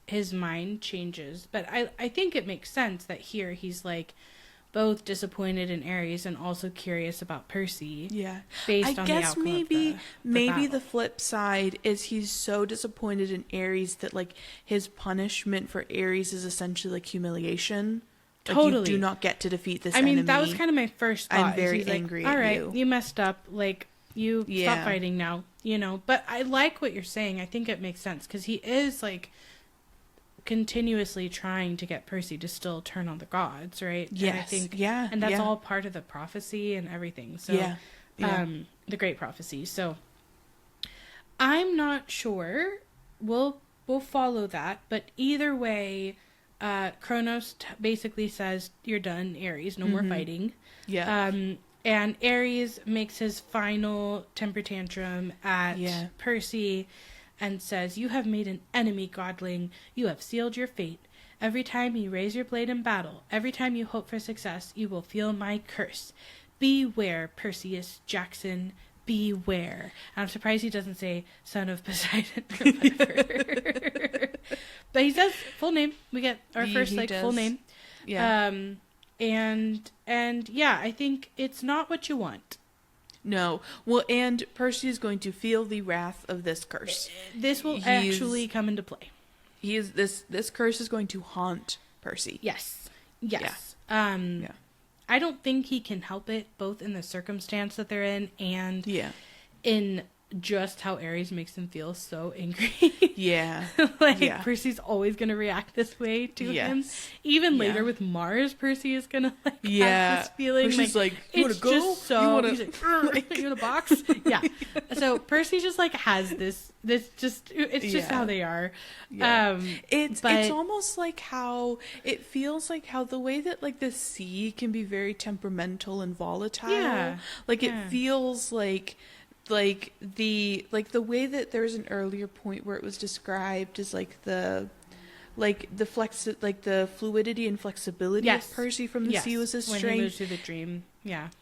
his mind changes. But I think it makes sense that here he's like both disappointed in Ares and also curious about Percy. Yeah. Based on the outcome maybe the flip side is he's so disappointed in Ares that like his punishment for Ares is essentially like humiliation. Totally. Like, you do not get to defeat this enemy. That was kind of my first thought. I'm very angry at you. All right, you messed up. Like, you stop fighting now, But I like what you're saying. I think it makes sense because he is, like, continuously trying to get Percy to still turn on the gods, right? Yes. And I think, and that's all part of the prophecy and everything. So, the great prophecy. So, I'm not sure. We'll follow that. But either way, Kronos basically says, you're done, Ares. No more fighting. Yeah. And Ares makes his final temper tantrum at Percy and says, you have made an enemy, godling. You have sealed your fate. Every time you raise your blade in battle, every time you hope for success, you will feel my curse. Beware, Percy Jackson. Beware. And I'm surprised he doesn't say son of Poseidon or whatever. But he says full name. We get our first full name. Yeah. And I think it's not what you want. No. Well, and Percy is going to feel the wrath of this curse. This will actually come into play. This curse is going to haunt Percy. Yes. Yeah. I don't think he can help it, both in the circumstance that they're in and in just how Ares makes him feel so angry. Percy's always going to react this way to him. Even later with Mars, Percy is going to have this feeling. Percy's like, you want to go? Just so, he's like, you want a box? So Percy just like has this just, it's just how they are. It's almost like how, it feels like how the way that like the sea can be very temperamental and volatile. It feels like the way that there's an earlier point where it was described as the fluidity and fluxibility of Percy from the sea was this when strange. He moves through the dream.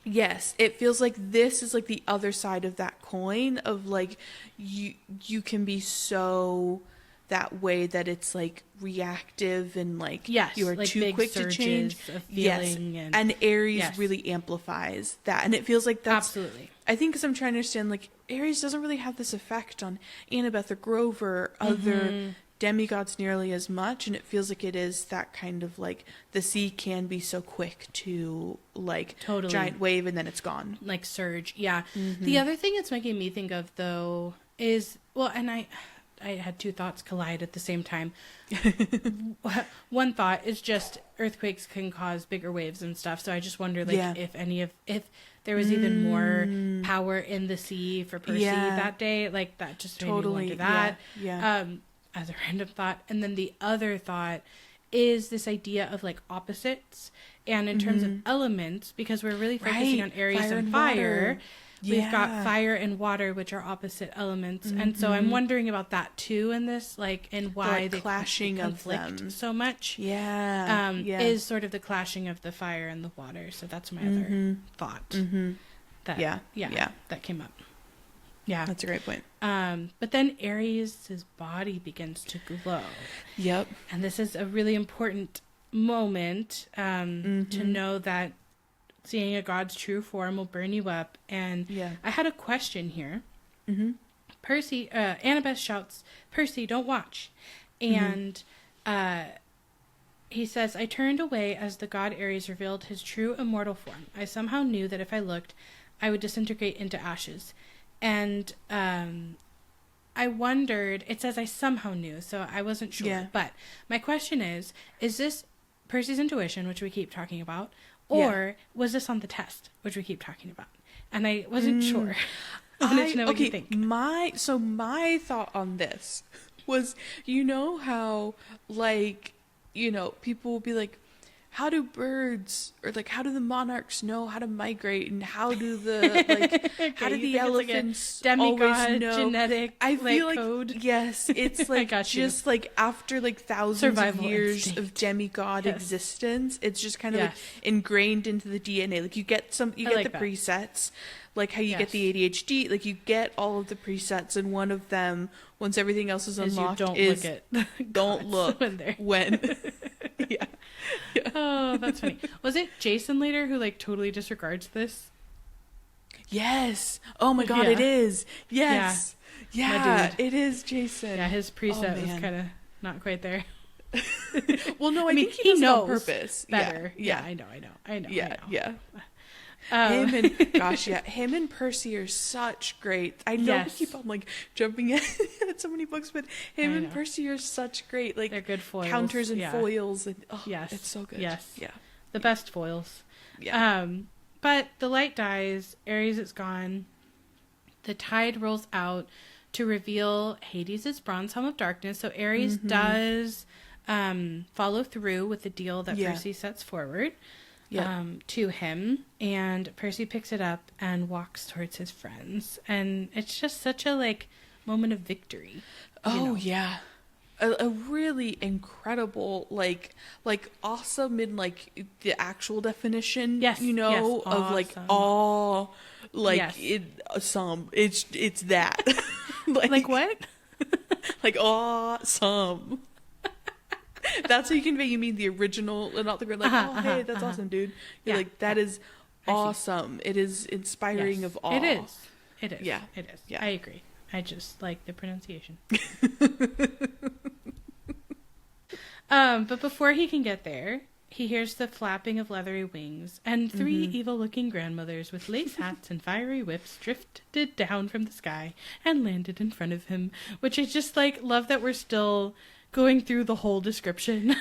Yes, it feels like this is like the other side of that coin of like you can be so that way that it's like reactive and like you are like too quick to change. And Ares really amplifies that, and it feels like that's absolutely. I think because I'm trying to understand, like, Ares doesn't really have this effect on Annabeth or Grover, other demigods nearly as much, and it feels like it is that kind of, like, the sea can be so quick to, like, giant wave and then it's gone. Like surge, The other thing it's making me think of, though, is, well, and I had two thoughts collide at the same time. One thought is just earthquakes can cause bigger waves and stuff, so I just wonder, like, if there was even more power in the sea for Percy that day. Like, that just made me wonder that. As a random thought. And then the other thought is this idea of, like, opposites. And in terms of elements, because we're really focusing on Ares and fire, we've got fire and water, which are opposite elements. And so I'm wondering about that, too, in this, like, and why the clashing conflict of them so much. Is sort of the clashing of the fire and the water. So that's my other thought. That came up. That's a great point. But then Ares' body begins to glow. Yep. And this is a really important moment to know that seeing a god's true form will burn you up. And I had a question here. Percy, Annabeth shouts, "Percy, don't watch." And he says, "I turned away as the god Ares revealed his true immortal form. I somehow knew that if I looked, I would disintegrate into ashes." And I wondered, it says I somehow knew, so I wasn't sure. But my question is this Percy's intuition, which we keep talking about, or was this on the test, which we keep talking about? And I wasn't sure. I wanted to know what you think. My thought on this was, you know how, like, you know, people will be like, how do birds, or like how do the monarchs know how to migrate, and how do the like how do the elephants like always know genetic I feel like code? Yes, it's like just like after like thousands Survival of years instinct. of demigod existence, it's just kind of like Yes. ingrained into the DNA. Like you get the like that. presets, like how you get Yes. the ADHD, like you get all of the presets, and one of them, once everything else is unlocked, you don't is look at don't look when yeah. Oh, that's funny. Was it Jason later who like totally disregards this? Yes. Oh my god, Yeah. it is. Yes. Yeah, My dude. it is Jason. Yeah, his preset was man. kind of not quite there. Well, no, I mean, think he does it on knows purpose. better. Yeah. I know. Yeah. Yeah. Oh. Him and Percy are such great. I know Yes. we keep on like jumping at so many books, but him I and know. Percy are such great like They're good foils. counters and Yeah. foils, and Yes. it's so good. Yes. Yeah. The best foils. Yeah. But the light dies. Ares is gone. The tide rolls out to reveal Hades' bronze helm of darkness. So Ares does follow through with the deal that Percy sets forward to him. And Percy picks it up and walks towards his friends. And it's just such a like moment of victory. Yeah. A really incredible, like awesome in like the actual definition, Yes, you know, yes, of like awesome. awe, like Yes. it's that, Like what? like awesome. That's how you convey. You mean the original, and not the like. Hey, that's awesome, dude. You're Yeah. like that is awesome. It is inspiring of awe. It is. It is. Yeah. It is. Yeah. I agree. I just like the pronunciation. But before he can get there, he hears the flapping of leathery wings, and three evil-looking grandmothers with lace hats and fiery whips drifted down from the sky and landed in front of him, which I just like love that we're still going through the whole description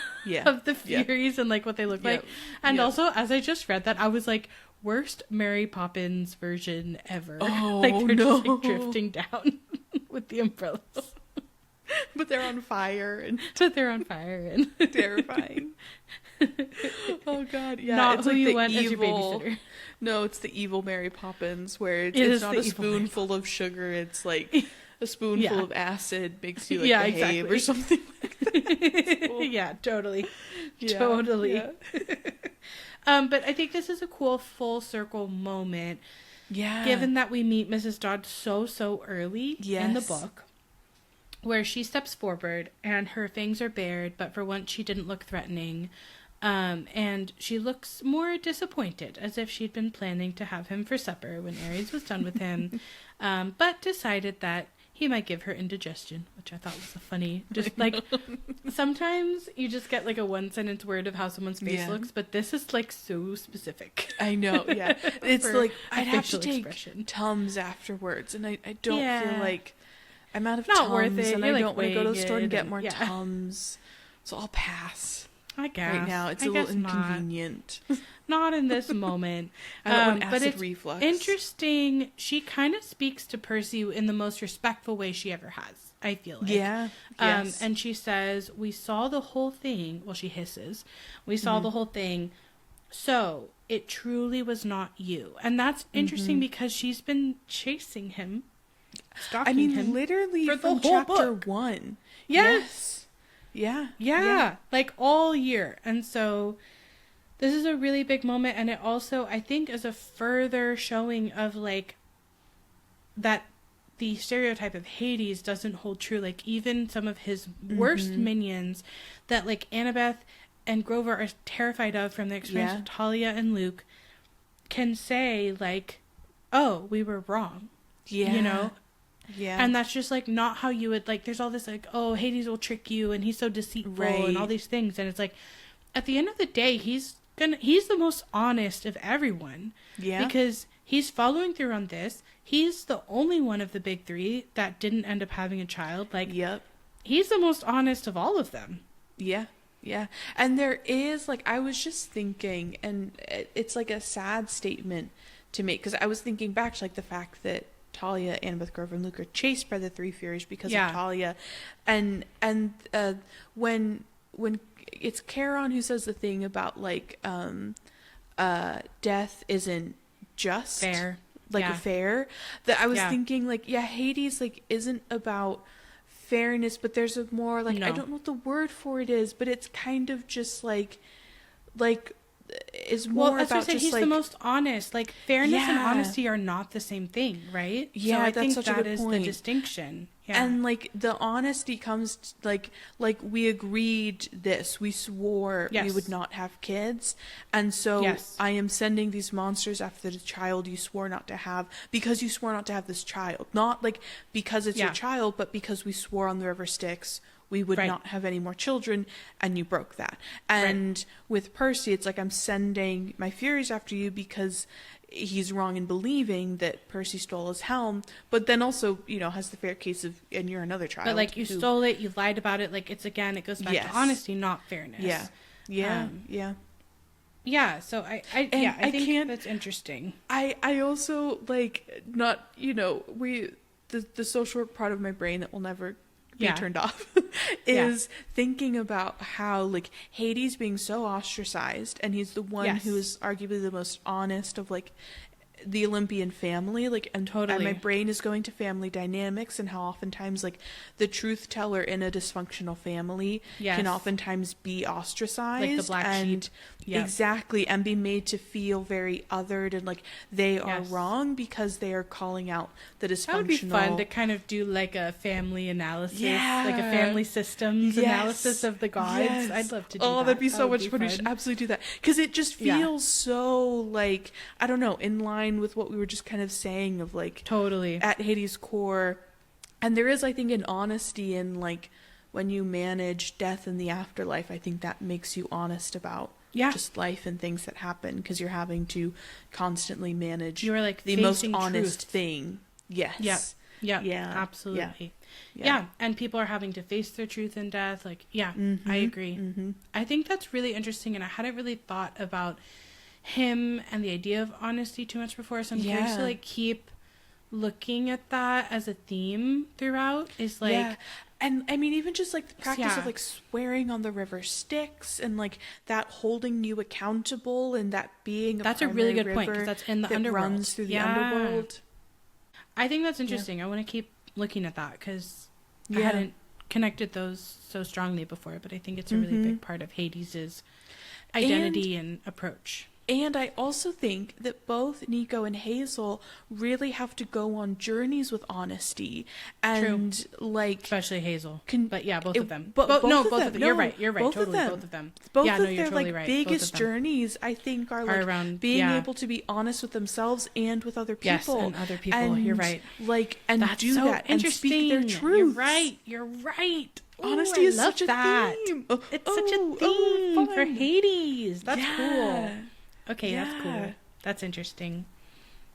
of the Furies and like what they look like. And also, as I just read that, I was like, worst Mary Poppins version ever. Oh, like they're no. just like drifting down with the umbrellas. But they're on fire and But they're on fire and terrifying. Oh god, yeah. Not it's who like you the want as your evil. babysitter. No, it's the evil Mary Poppins, where It it's is not the a evil Mary spoonful of sugar. It's like a spoonful of acid makes you like Yeah, behave exactly. or something like that. Cool. Yeah, totally. Yeah, Totally. yeah. But I think this is a cool full circle moment, Yeah. given that we meet Mrs. Dodd so early in the Yes. book, where she steps forward and her fangs are bared, but for once she didn't look threatening. And she looks more disappointed, as if she'd been planning to have him for supper when Ares was done with him, but decided that he might give her indigestion, which I thought was a funny, just like, sometimes you just get like a one sentence word of how someone's face looks, but this is like so specific. I know, yeah. It's For like, a I'd have to facial take expression. Tums afterwards, and I don't feel Yeah. like I'm out of Not Tums, worth it. and You're, I like, don't want to go to the store and get weighted more and- yeah. Tums. So I'll pass. I guess. Right now, it's I a little guess not. inconvenient. Not in this moment. I don't want but acid it's reflux. interesting. She kind of speaks to Percy in the most respectful way she ever has, I feel like. Yeah. Yes. And she says, we saw the whole thing. Well, she hisses. We saw the whole thing. So it truly was not you. And that's interesting because she's been chasing him. Stalking him. literally for the from whole chapter book. 1. Yes. Yeah. Like all year. And so this is a really big moment, and it also, I think, is a further showing of like that the stereotype of Hades doesn't hold true. Like even some of his worst minions that like Annabeth and Grover are terrified of from the experience of Talia and Luke can say like, oh, we were wrong. Yeah. You know? Yeah. And that's just like not how you would like, there's all this like, oh, Hades will trick you and he's so deceitful and all these things. And it's like, at the end of the day, he's the most honest of everyone. Yeah. Because he's following through on this. He's the only one of the big three that didn't end up having a child. Like, he's the most honest of all of them. Yeah. Yeah. And there is like, I was just thinking, and it's like a sad statement to make, because I was thinking back to like the fact that Talia, Annabeth, Grover, and Luke are chased by the three Furies because of Talia, and when it's Charon who says the thing about like death isn't just fair, fair, that I was thinking like, Hades like isn't about fairness, but there's a more like, I don't know what the word for it is, but it's kind of just like is more about just he's like the most honest. Like fairness and honesty are not the same thing, right? Yeah, so I that's think such that a good is point. the distinction. Yeah. And like the honesty comes like we agreed this, we swore we would not have kids, and so I am sending these monsters after the child you swore not to have, because you swore not to have this child, not like because it's your child, but because we swore on the river Styx we would not have any more children, and you broke that. And with Percy, it's like, I'm sending my Furies after you because he's wrong in believing that Percy stole his helm, but then also, you know, has the fair case of, and you're another child. But like, you stole it, you lied about it, like, it's again, it goes back to honesty, not fairness. Yeah, so I think that's interesting. I also, like, not, you know, the social work part of my brain that will never be turned off is thinking about how like Hades being so ostracized, and he's the one who is arguably the most honest of like the Olympian family, like, and my brain is going to family dynamics and how oftentimes like the truth teller in a dysfunctional family can oftentimes be ostracized, like the black sheep. Exactly, and be made to feel very othered and like they are wrong because they are calling out the dysfunctional. That would be fun to kind of do like a family analysis, like a family systems analysis of the gods. I'd love to do that. Oh, that'd be so much fun. We should absolutely do that, because it just feels so like, I don't know, in line with what we were just kind of saying of like at Hades' core. And there is, I think, an honesty in like when you manage death in the afterlife, I think that makes you honest about just life and things that happen, because you're having to constantly manage like the most honest thing. Absolutely. And people are having to face their truth in death, like I agree. I think that's really interesting, and I hadn't really thought about him and the idea of honesty too much before, so I'm curious to like keep looking at that as a theme throughout. Is like and I mean, even just like the practice of like swearing on the river Styx, and like that holding you accountable, and that being that's a really good point, because that's in the underworld, runs through the underworld. I think that's interesting. I want to keep looking at that, because I hadn't connected those so strongly before, but I think it's a really big part of Hades's identity and approach. And I also think that both Nico and Hazel really have to go on journeys with honesty, and like especially Hazel. But yeah, both of them. Both of them. You're right. Both totally, of them. Both of their totally like biggest journeys, I think, are like around being able to be honest with themselves and with other people. Yes, and other people. And, you're right. Like, and that's do so that and speak their truth. You're right. Honesty is such a theme. It's such a theme for Hades. That's cool. Okay, that's cool. That's interesting.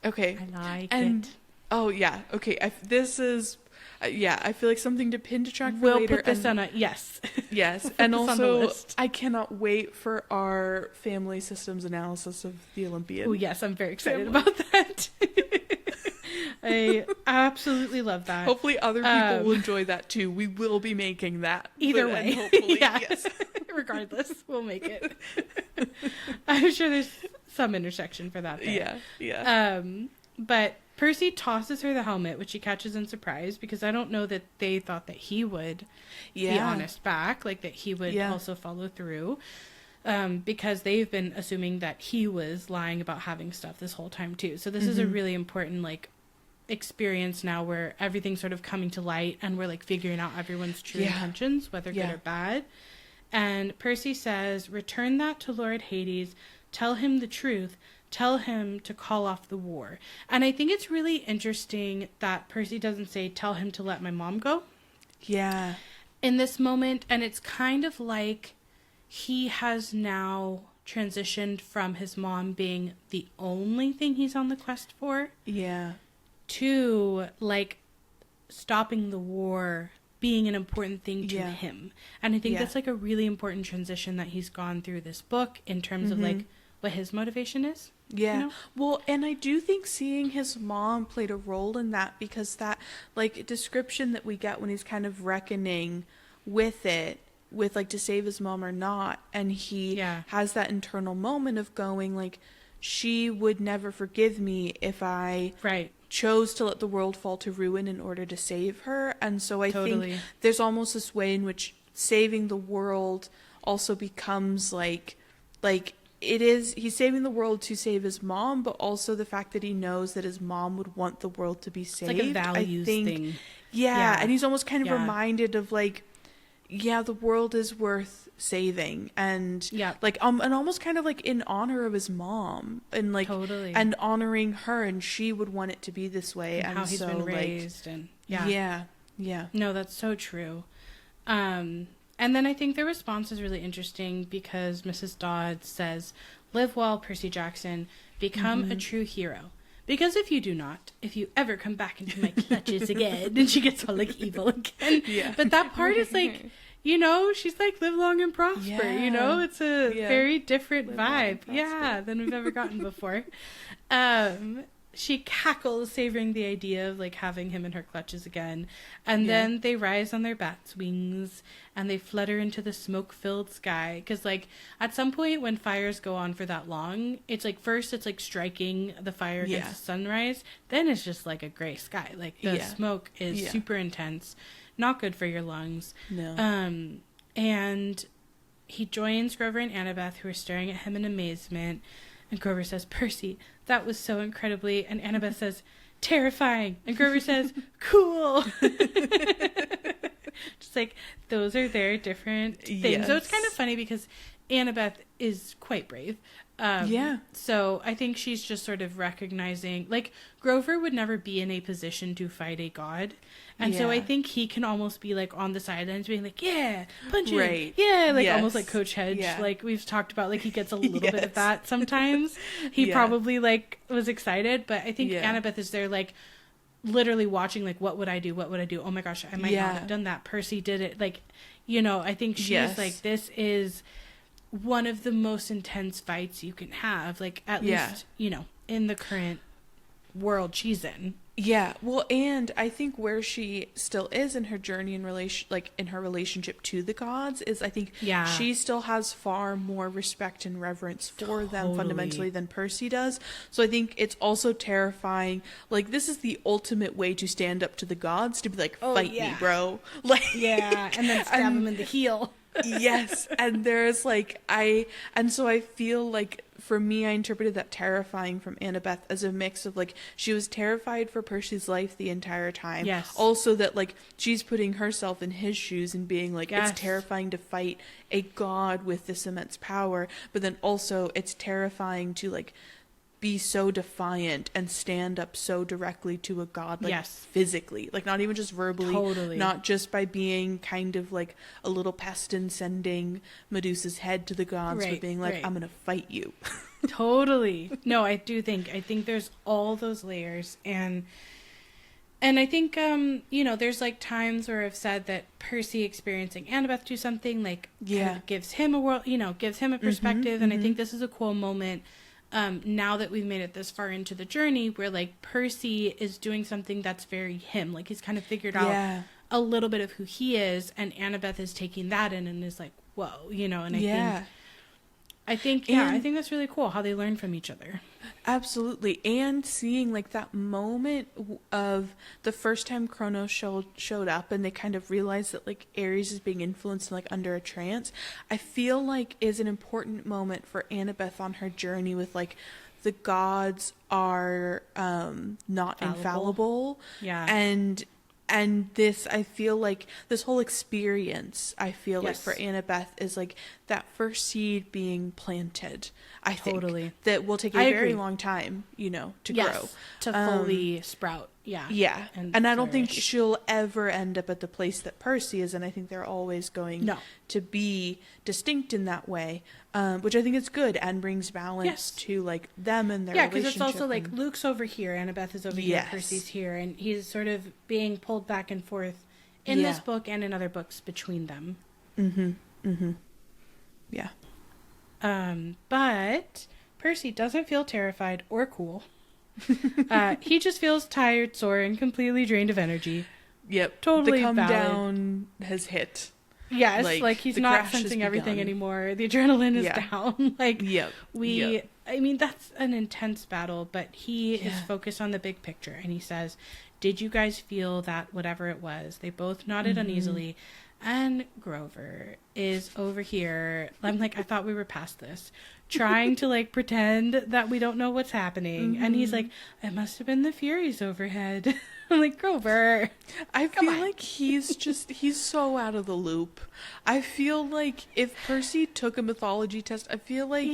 Okay. I like it. Oh, yeah. Okay, this is... I feel like something to pin to track for we'll later. Put this on a... Yes. Yes, and also, I cannot wait for our family systems analysis of the Olympian. Oh, yes, I'm very excited about that. I absolutely love that. Hopefully other people will enjoy that, too. We will be making that. Either way. Hopefully, yes. Regardless, we'll make it. I'm sure there's some intersection for that there. Yeah. But Percy tosses her the helmet, which she catches in surprise, because I don't know that they thought that he would be honest back, like that he would also follow through, because they've been assuming that he was lying about having stuff this whole time too. So this is a really important like experience now, where everything's sort of coming to light, and we're like figuring out everyone's true intentions, whether good or bad. And Percy says, "Return that to Lord Hades, tell him the truth, tell him to call off the war." And I think it's really interesting that Percy doesn't say, "Tell him to let my mom go." Yeah. In this moment, and it's kind of like he has now transitioned from his mom being the only thing he's on the quest for. Yeah. To like stopping the war being an important thing to him. And I think that's like a really important transition that he's gone through this book, in terms of like what his motivation is. Yeah. You know? Well, and I do think seeing his mom played a role in that, because that like description that we get when he's kind of reckoning with it, with like to save his mom or not, and he has that internal moment of going like, she would never forgive me if I chose to let the world fall to ruin in order to save her. And so I think there's almost this way in which saving the world also becomes like it is, he's saving the world to save his mom, but also the fact that he knows that his mom would want the world to be saved. It's like a values thing. Yeah, and he's almost kind of reminded of like, the world is worth saving, and like and almost kind of like in honor of his mom, and like and honoring her, and she would want it to be this way, and how he's been raised, and no, that's so true. And then I think the response is really interesting because Mrs. Dodd says, "Live well, Percy Jackson. Become a true hero. Because if you do not, if you ever come back into my clutches again," and she gets all like evil again. Yeah. But that part is like, you know, she's like, live long and prosper. You know, it's a very different vibe. Than we've ever gotten before. She cackles, savoring the idea of like having him in her clutches again. And then they rise on their bat's wings and they flutter into the smoke-filled sky. Because like at some point when fires go on for that long, it's like first it's like striking the fire against the sunrise. Then it's just like a gray sky. Like the smoke is super intense. Not good for your lungs. No. And he joins Grover and Annabeth, who are staring at him in amazement. And Grover says, "Percy, that was so incredibly..." And Annabeth says, "Terrifying." And Grover says, "Cool." Just like, those are their different things. So it's kind of funny because Annabeth is quite brave. So I think she's just sort of recognizing, like, Grover would never be in a position to fight a god. And so I think he can almost be like on the sidelines being like, punch it. Yeah, like almost like Coach Hedge. Like we've talked about, like he gets a little bit of that sometimes. He probably like was excited, but I think Annabeth is there like literally watching like, what would I do? What would I do? Oh my gosh, I might not have done that. Percy did it. Like, you know, I think she's like, this is one of the most intense fights you can have, like at least, you know, in the current world she's in. Yeah, well, and I think where she still is in her journey in relation, like in her relationship to the gods, is I think she still has far more respect and reverence for them fundamentally than Percy does. So I think it's also terrifying. Like, this is the ultimate way to stand up to the gods, to be like, fight me, bro. Like, and then stab him in the heel. Yes, and there's like so I feel like for me I interpreted that terrifying from Annabeth as a mix of like she was terrified for Percy's life the entire time. Yes. Also that like she's putting herself in his shoes and being like it's terrifying to fight a god with this immense power, but then also it's terrifying to like be so defiant and stand up so directly to a god, like physically, like not even just verbally, not just by being kind of like a little pest and sending Medusa's head to the gods, but being like, I'm gonna fight you. No, I think there's all those layers, and I think you know, there's like times where I've said that Percy experiencing Annabeth do something like kind of gives him a world, you know, gives him a perspective, and I think this is a cool moment. Now that we've made it this far into the journey where like Percy is doing something that's very him, like he's kind of figured out a little bit of who he is, and Annabeth is taking that in and is like, whoa, you know, and I think that's really cool how they learn from each other. Absolutely. And seeing like that moment of the first time Kronos showed up and they kind of realized that like Ares is being influenced like under a trance, I feel like is an important moment for Annabeth on her journey with like the gods are not infallible. And this, I feel like this whole experience, I feel like for Annabeth is like that first seed being planted. I think that will take a very long time, you know, to grow, to fully sprout. And I don't think she'll ever end up at the place that Percy is, and I think they're always going to be distinct in that way, which I think is good and brings balance to like them and their relationship. Because it's also like Luke's over here, Annabeth is over here, Percy's here, and he's sort of being pulled back and forth in this book and in other books between them. But Percy doesn't feel terrified or cool. He just feels tired, sore, and completely drained of energy. Totally the come down has hit. Yes, like he's not sensing everything anymore. The adrenaline is down. Like, I mean, that's an intense battle, but he is focused on the big picture. And he says, did you guys feel that whatever it was? They both nodded uneasily. And Grover is over here. I'm like, I thought we were past this. Trying to, like, pretend that we don't know what's happening. And he's like, it must have been the Furies overhead. I'm like, Grover. I feel like he's so out of the loop. I feel like if Percy took a mythology test, I feel like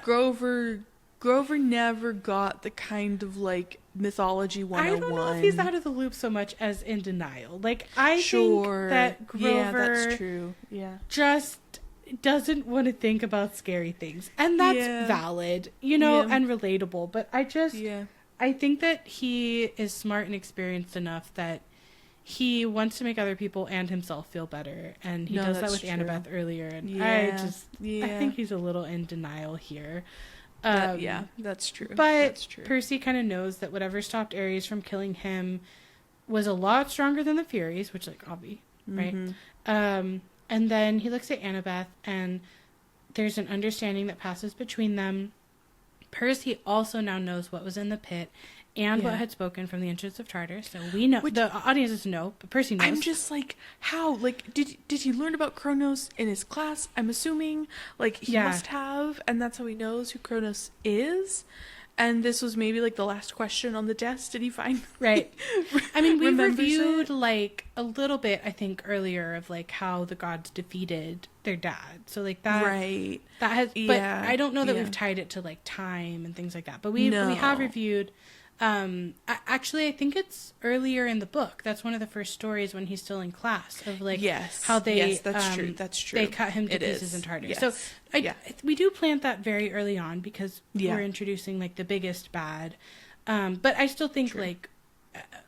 Grover never got the kind of, like, mythology 101. I don't know if he's out of the loop so much as in denial. Like, I think that Grover that's true. just doesn't want to think about scary things. And that's valid, you know, and relatable. But I think that he is smart and experienced enough that he wants to make other people and himself feel better. And he does that with Annabeth earlier. And I think he's a little in denial here. That's true. But that's true. Percy kind of knows that whatever stopped Ares from killing him was a lot stronger than the Furies, which, like, obvi, right? And then he looks at Annabeth, and there's an understanding that passes between them. Percy also now knows what was in the pit and what had spoken from the entrance of Tartarus. So we know, the audiences know, but Percy knows. I'm just like, how? Like, did he learn about Kronos in his class? I'm assuming, like, he must have, and that's how he knows who Kronos is. And this was maybe, like, the last question on the test. Did he find... Right. I mean, we reviewed, like, a little bit, I think, earlier of, like, how the gods defeated their dad. So, like, that... Right. That has... But I don't know that we've tied it to, like, time and things like that. But we have reviewed... actually, I think it's earlier in the book. That's one of the first stories when he's still in class of, like, how they... Yes, that's true. They cut him to pieces in Tartarus. So we do plant that very early on because we're introducing, like, the biggest bad. But I still think, like,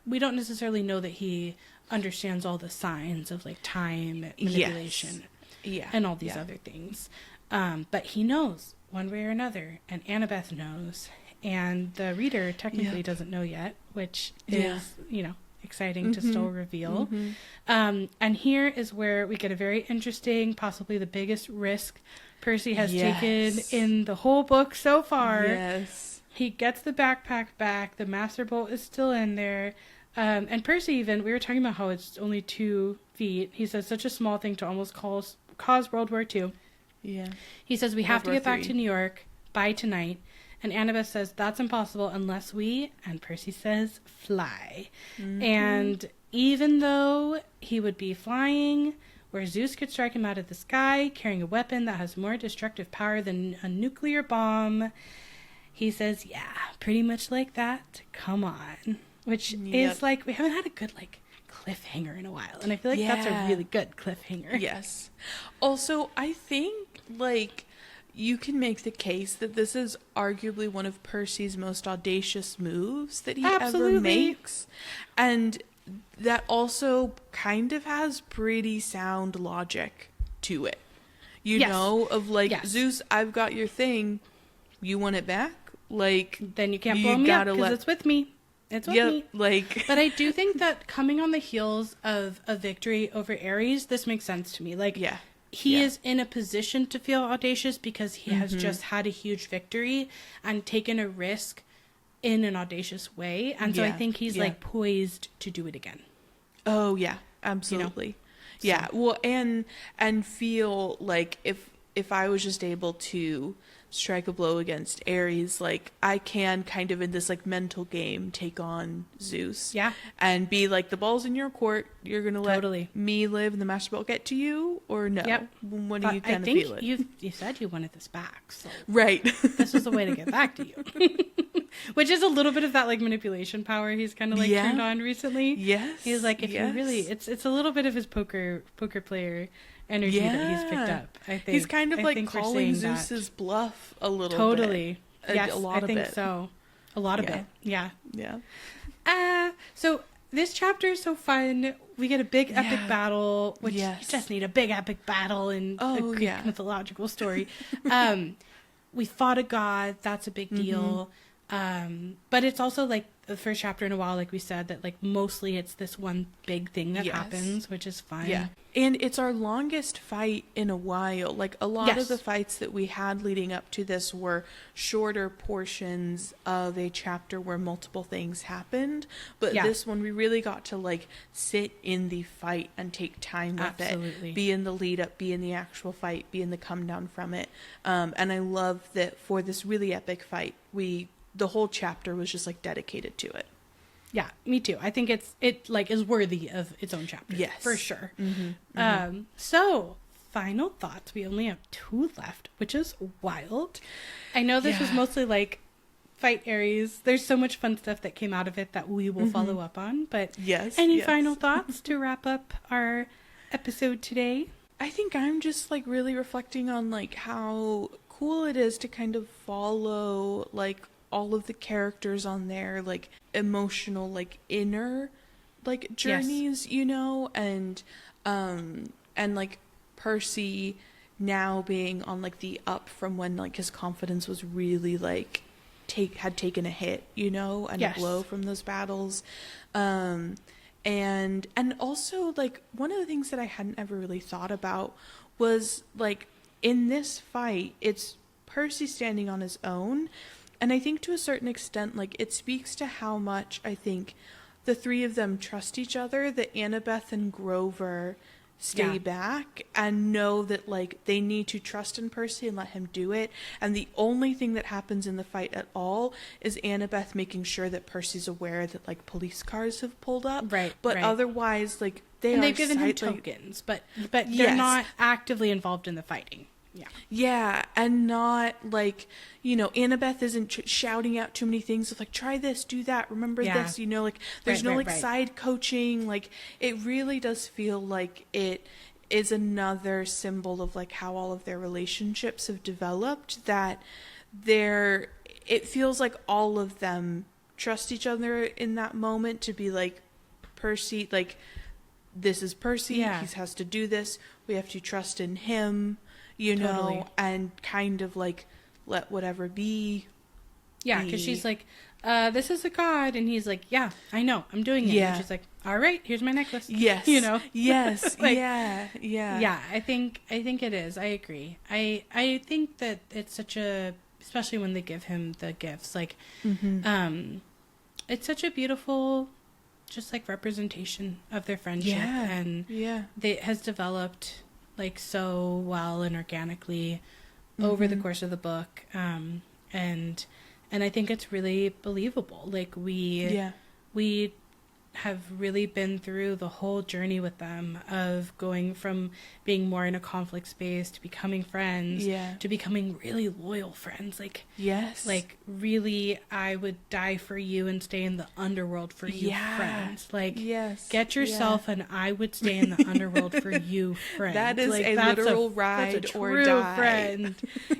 we don't necessarily know that he understands all the signs of, like, time manipulation and all these other things. But he knows one way or another, and Annabeth knows. And the reader technically doesn't know yet, which is, you know, exciting to still reveal. And here is where we get a very interesting, possibly the biggest risk Percy has taken in the whole book so far. He gets the backpack back. The Master Bolt is still in there. And Percy even, we were talking about how it's only 2 feet. He says such a small thing to almost cause World War II. He says we have to get back to New York by tonight. And Annabeth says, that's impossible unless we, and Percy says, fly. And even though he would be flying, where Zeus could strike him out of the sky, carrying a weapon that has more destructive power than a nuclear bomb, he says, yeah, pretty much like that. Come on. Which is like, we haven't had a good, like, cliffhanger in a while. And I feel like that's a really good cliffhanger. Yes. Also, I think, like... you can make the case that this is arguably one of Percy's most audacious moves that he ever makes. And that also kind of has pretty sound logic to it. You know, of like, Zeus, I've got your thing. You want it back? Like, then you can't blow me up because it's with me. It's with me. Like, but I do think that coming on the heels of a victory over Ares, this makes sense to me. Like, he is in a position to feel audacious because he has just had a huge victory and taken a risk in an audacious way. And so I think he's like poised to do it again. Oh, yeah, absolutely. You know? Yeah. So. Well, and feel like if I was just able to strike a blow against Ares, like I can kind of in this like mental game take on Zeus. Yeah. And be like, the ball's in your court. You're going to let me live and the Master Bolt get to you or no? Yep. What do you kind of feel it? You said you wanted this back. So right. This was a way to get back to you. Which is a little bit of that like manipulation power he's kind of like turned on recently. Yes. He's like, if you really, it's a little bit of his poker player energy that he's picked up. I think he's kind of like calling Zeus's bluff a little bit. Yes, a lot I think of it. so. A lot of it. Yeah. Yeah. So this chapter is so fun. We get a big epic battle, which you just need a big epic battle in a Greek mythological story. We fought a god. That's a big deal. But it's also like the first chapter in a while, like we said, that like mostly it's this one big thing that happens, which is fun. Yeah. And it's our longest fight in a while. Like a lot of the fights that we had leading up to this were shorter portions of a chapter where multiple things happened. But this one, we really got to like sit in the fight and take time with it. Be in the lead up, be in the actual fight, be in the come down from it. And I love that for this really epic fight, the whole chapter was just like dedicated to it. Yeah, me too. I think it like is worthy of its own chapter. Yes, for sure. So final thoughts. We only have 2 left, which is wild. I know this was mostly like fight Aries. There's so much fun stuff that came out of it that we will follow up on. But any final thoughts to wrap up our episode today? I think I'm just like really reflecting on like how cool it is to kind of follow like all of the characters on their like emotional like inner like journeys, you know, and like Percy now being on like the up from when like his confidence was really like had taken a hit, you know, and a blow from those battles. And also like one of the things that I hadn't ever really thought about was like in this fight, it's Percy standing on his own. And I think to a certain extent, like, it speaks to how much I think the 3 of them trust each other, that Annabeth and Grover stay back and know that, like, they need to trust in Percy and let him do it. And the only thing that happens in the fight at all is Annabeth making sure that Percy's aware that, like, police cars have pulled up. Right. But otherwise, like, they've given him tokens, but they're not actively involved in the fighting. Yeah, and not like, you know, Annabeth isn't shouting out too many things of like, try this, do that, remember this, you know, like there's no side coaching. Like it really does feel like it is another symbol of like how all of their relationships have developed, that it feels like all of them trust each other in that moment to be like, Percy, like, this is Percy, he has to do this, we have to trust in him. You know, and kind of like let whatever be. Yeah, because she's like, this is a god. And he's like, yeah, I know, I'm doing it. And she's like, all right, here's my necklace. Yes. You know? Yes. like, yeah. Yeah, I think it is. I agree. I think that it's such a, especially when they give him the gifts, like, it's such a beautiful, just like representation of their friendship. And it has developed like so well and organically over the course of the book, and I think it's really believable. Like we have really been through the whole journey with them of going from being more in a conflict space to becoming friends, to becoming really loyal friends. Like, like really, I would die for you and stay in the underworld for you, friends. Like, get yourself and I would stay in the underworld for you, friends. That is like, a literal ride or die. Friend.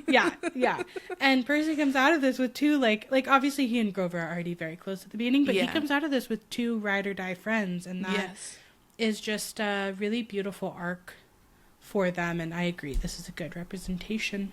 Yeah. And Percy comes out of this with 2, like obviously he and Grover are already very close at the beginning, but he comes out of this with 2 ride or die friends, and that is just a really beautiful arc for them. And I agree, this is a good representation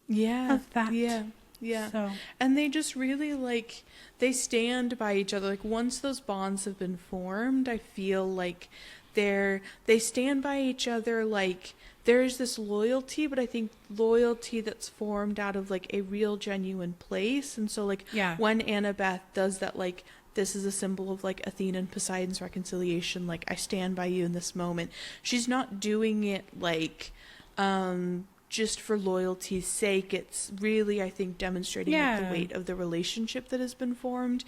of that. So, and they just really like, they stand by each other. Like once those bonds have been formed, I feel like they stand by each other. Like there's this loyalty, but I think loyalty that's formed out of like a real genuine place. And so like when Annabeth does that, like, this is a symbol of like Athena and Poseidon's reconciliation, like I stand by you in this moment, she's not doing it like just for loyalty's sake. It's really, I think, demonstrating like, the weight of the relationship that has been formed.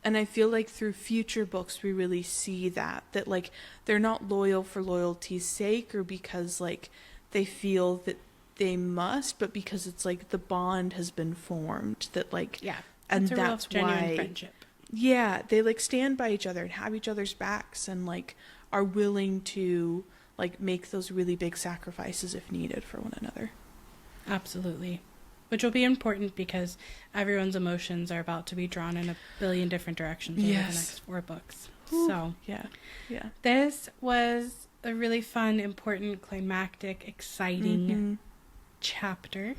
And I feel like through future books we really see that like they're not loyal for loyalty's sake or because like they feel that they must, but because it's like the bond has been formed, that like and that's why friendship. They like stand by each other and have each other's backs and like are willing to like make those really big sacrifices if needed for one another. Absolutely. Which will be important because everyone's emotions are about to be drawn in a billion different directions over the next 4 books. Ooh. So this was a really fun, important, climactic, exciting chapter.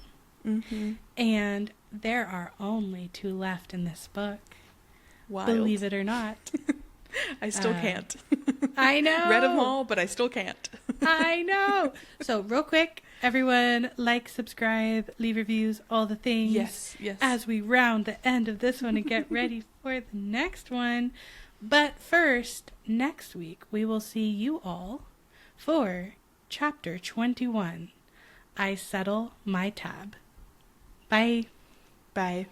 And there are only 2 left in this book. Wild. Believe it or not. I still can't. I know. Read them all, but I still can't. I know. So real quick, everyone, like, subscribe, leave reviews, all the things. Yes. As we round the end of this one and get ready for the next one. But first, next week, we will see you all for Chapter 21. I settle my tab. Bye. Bye.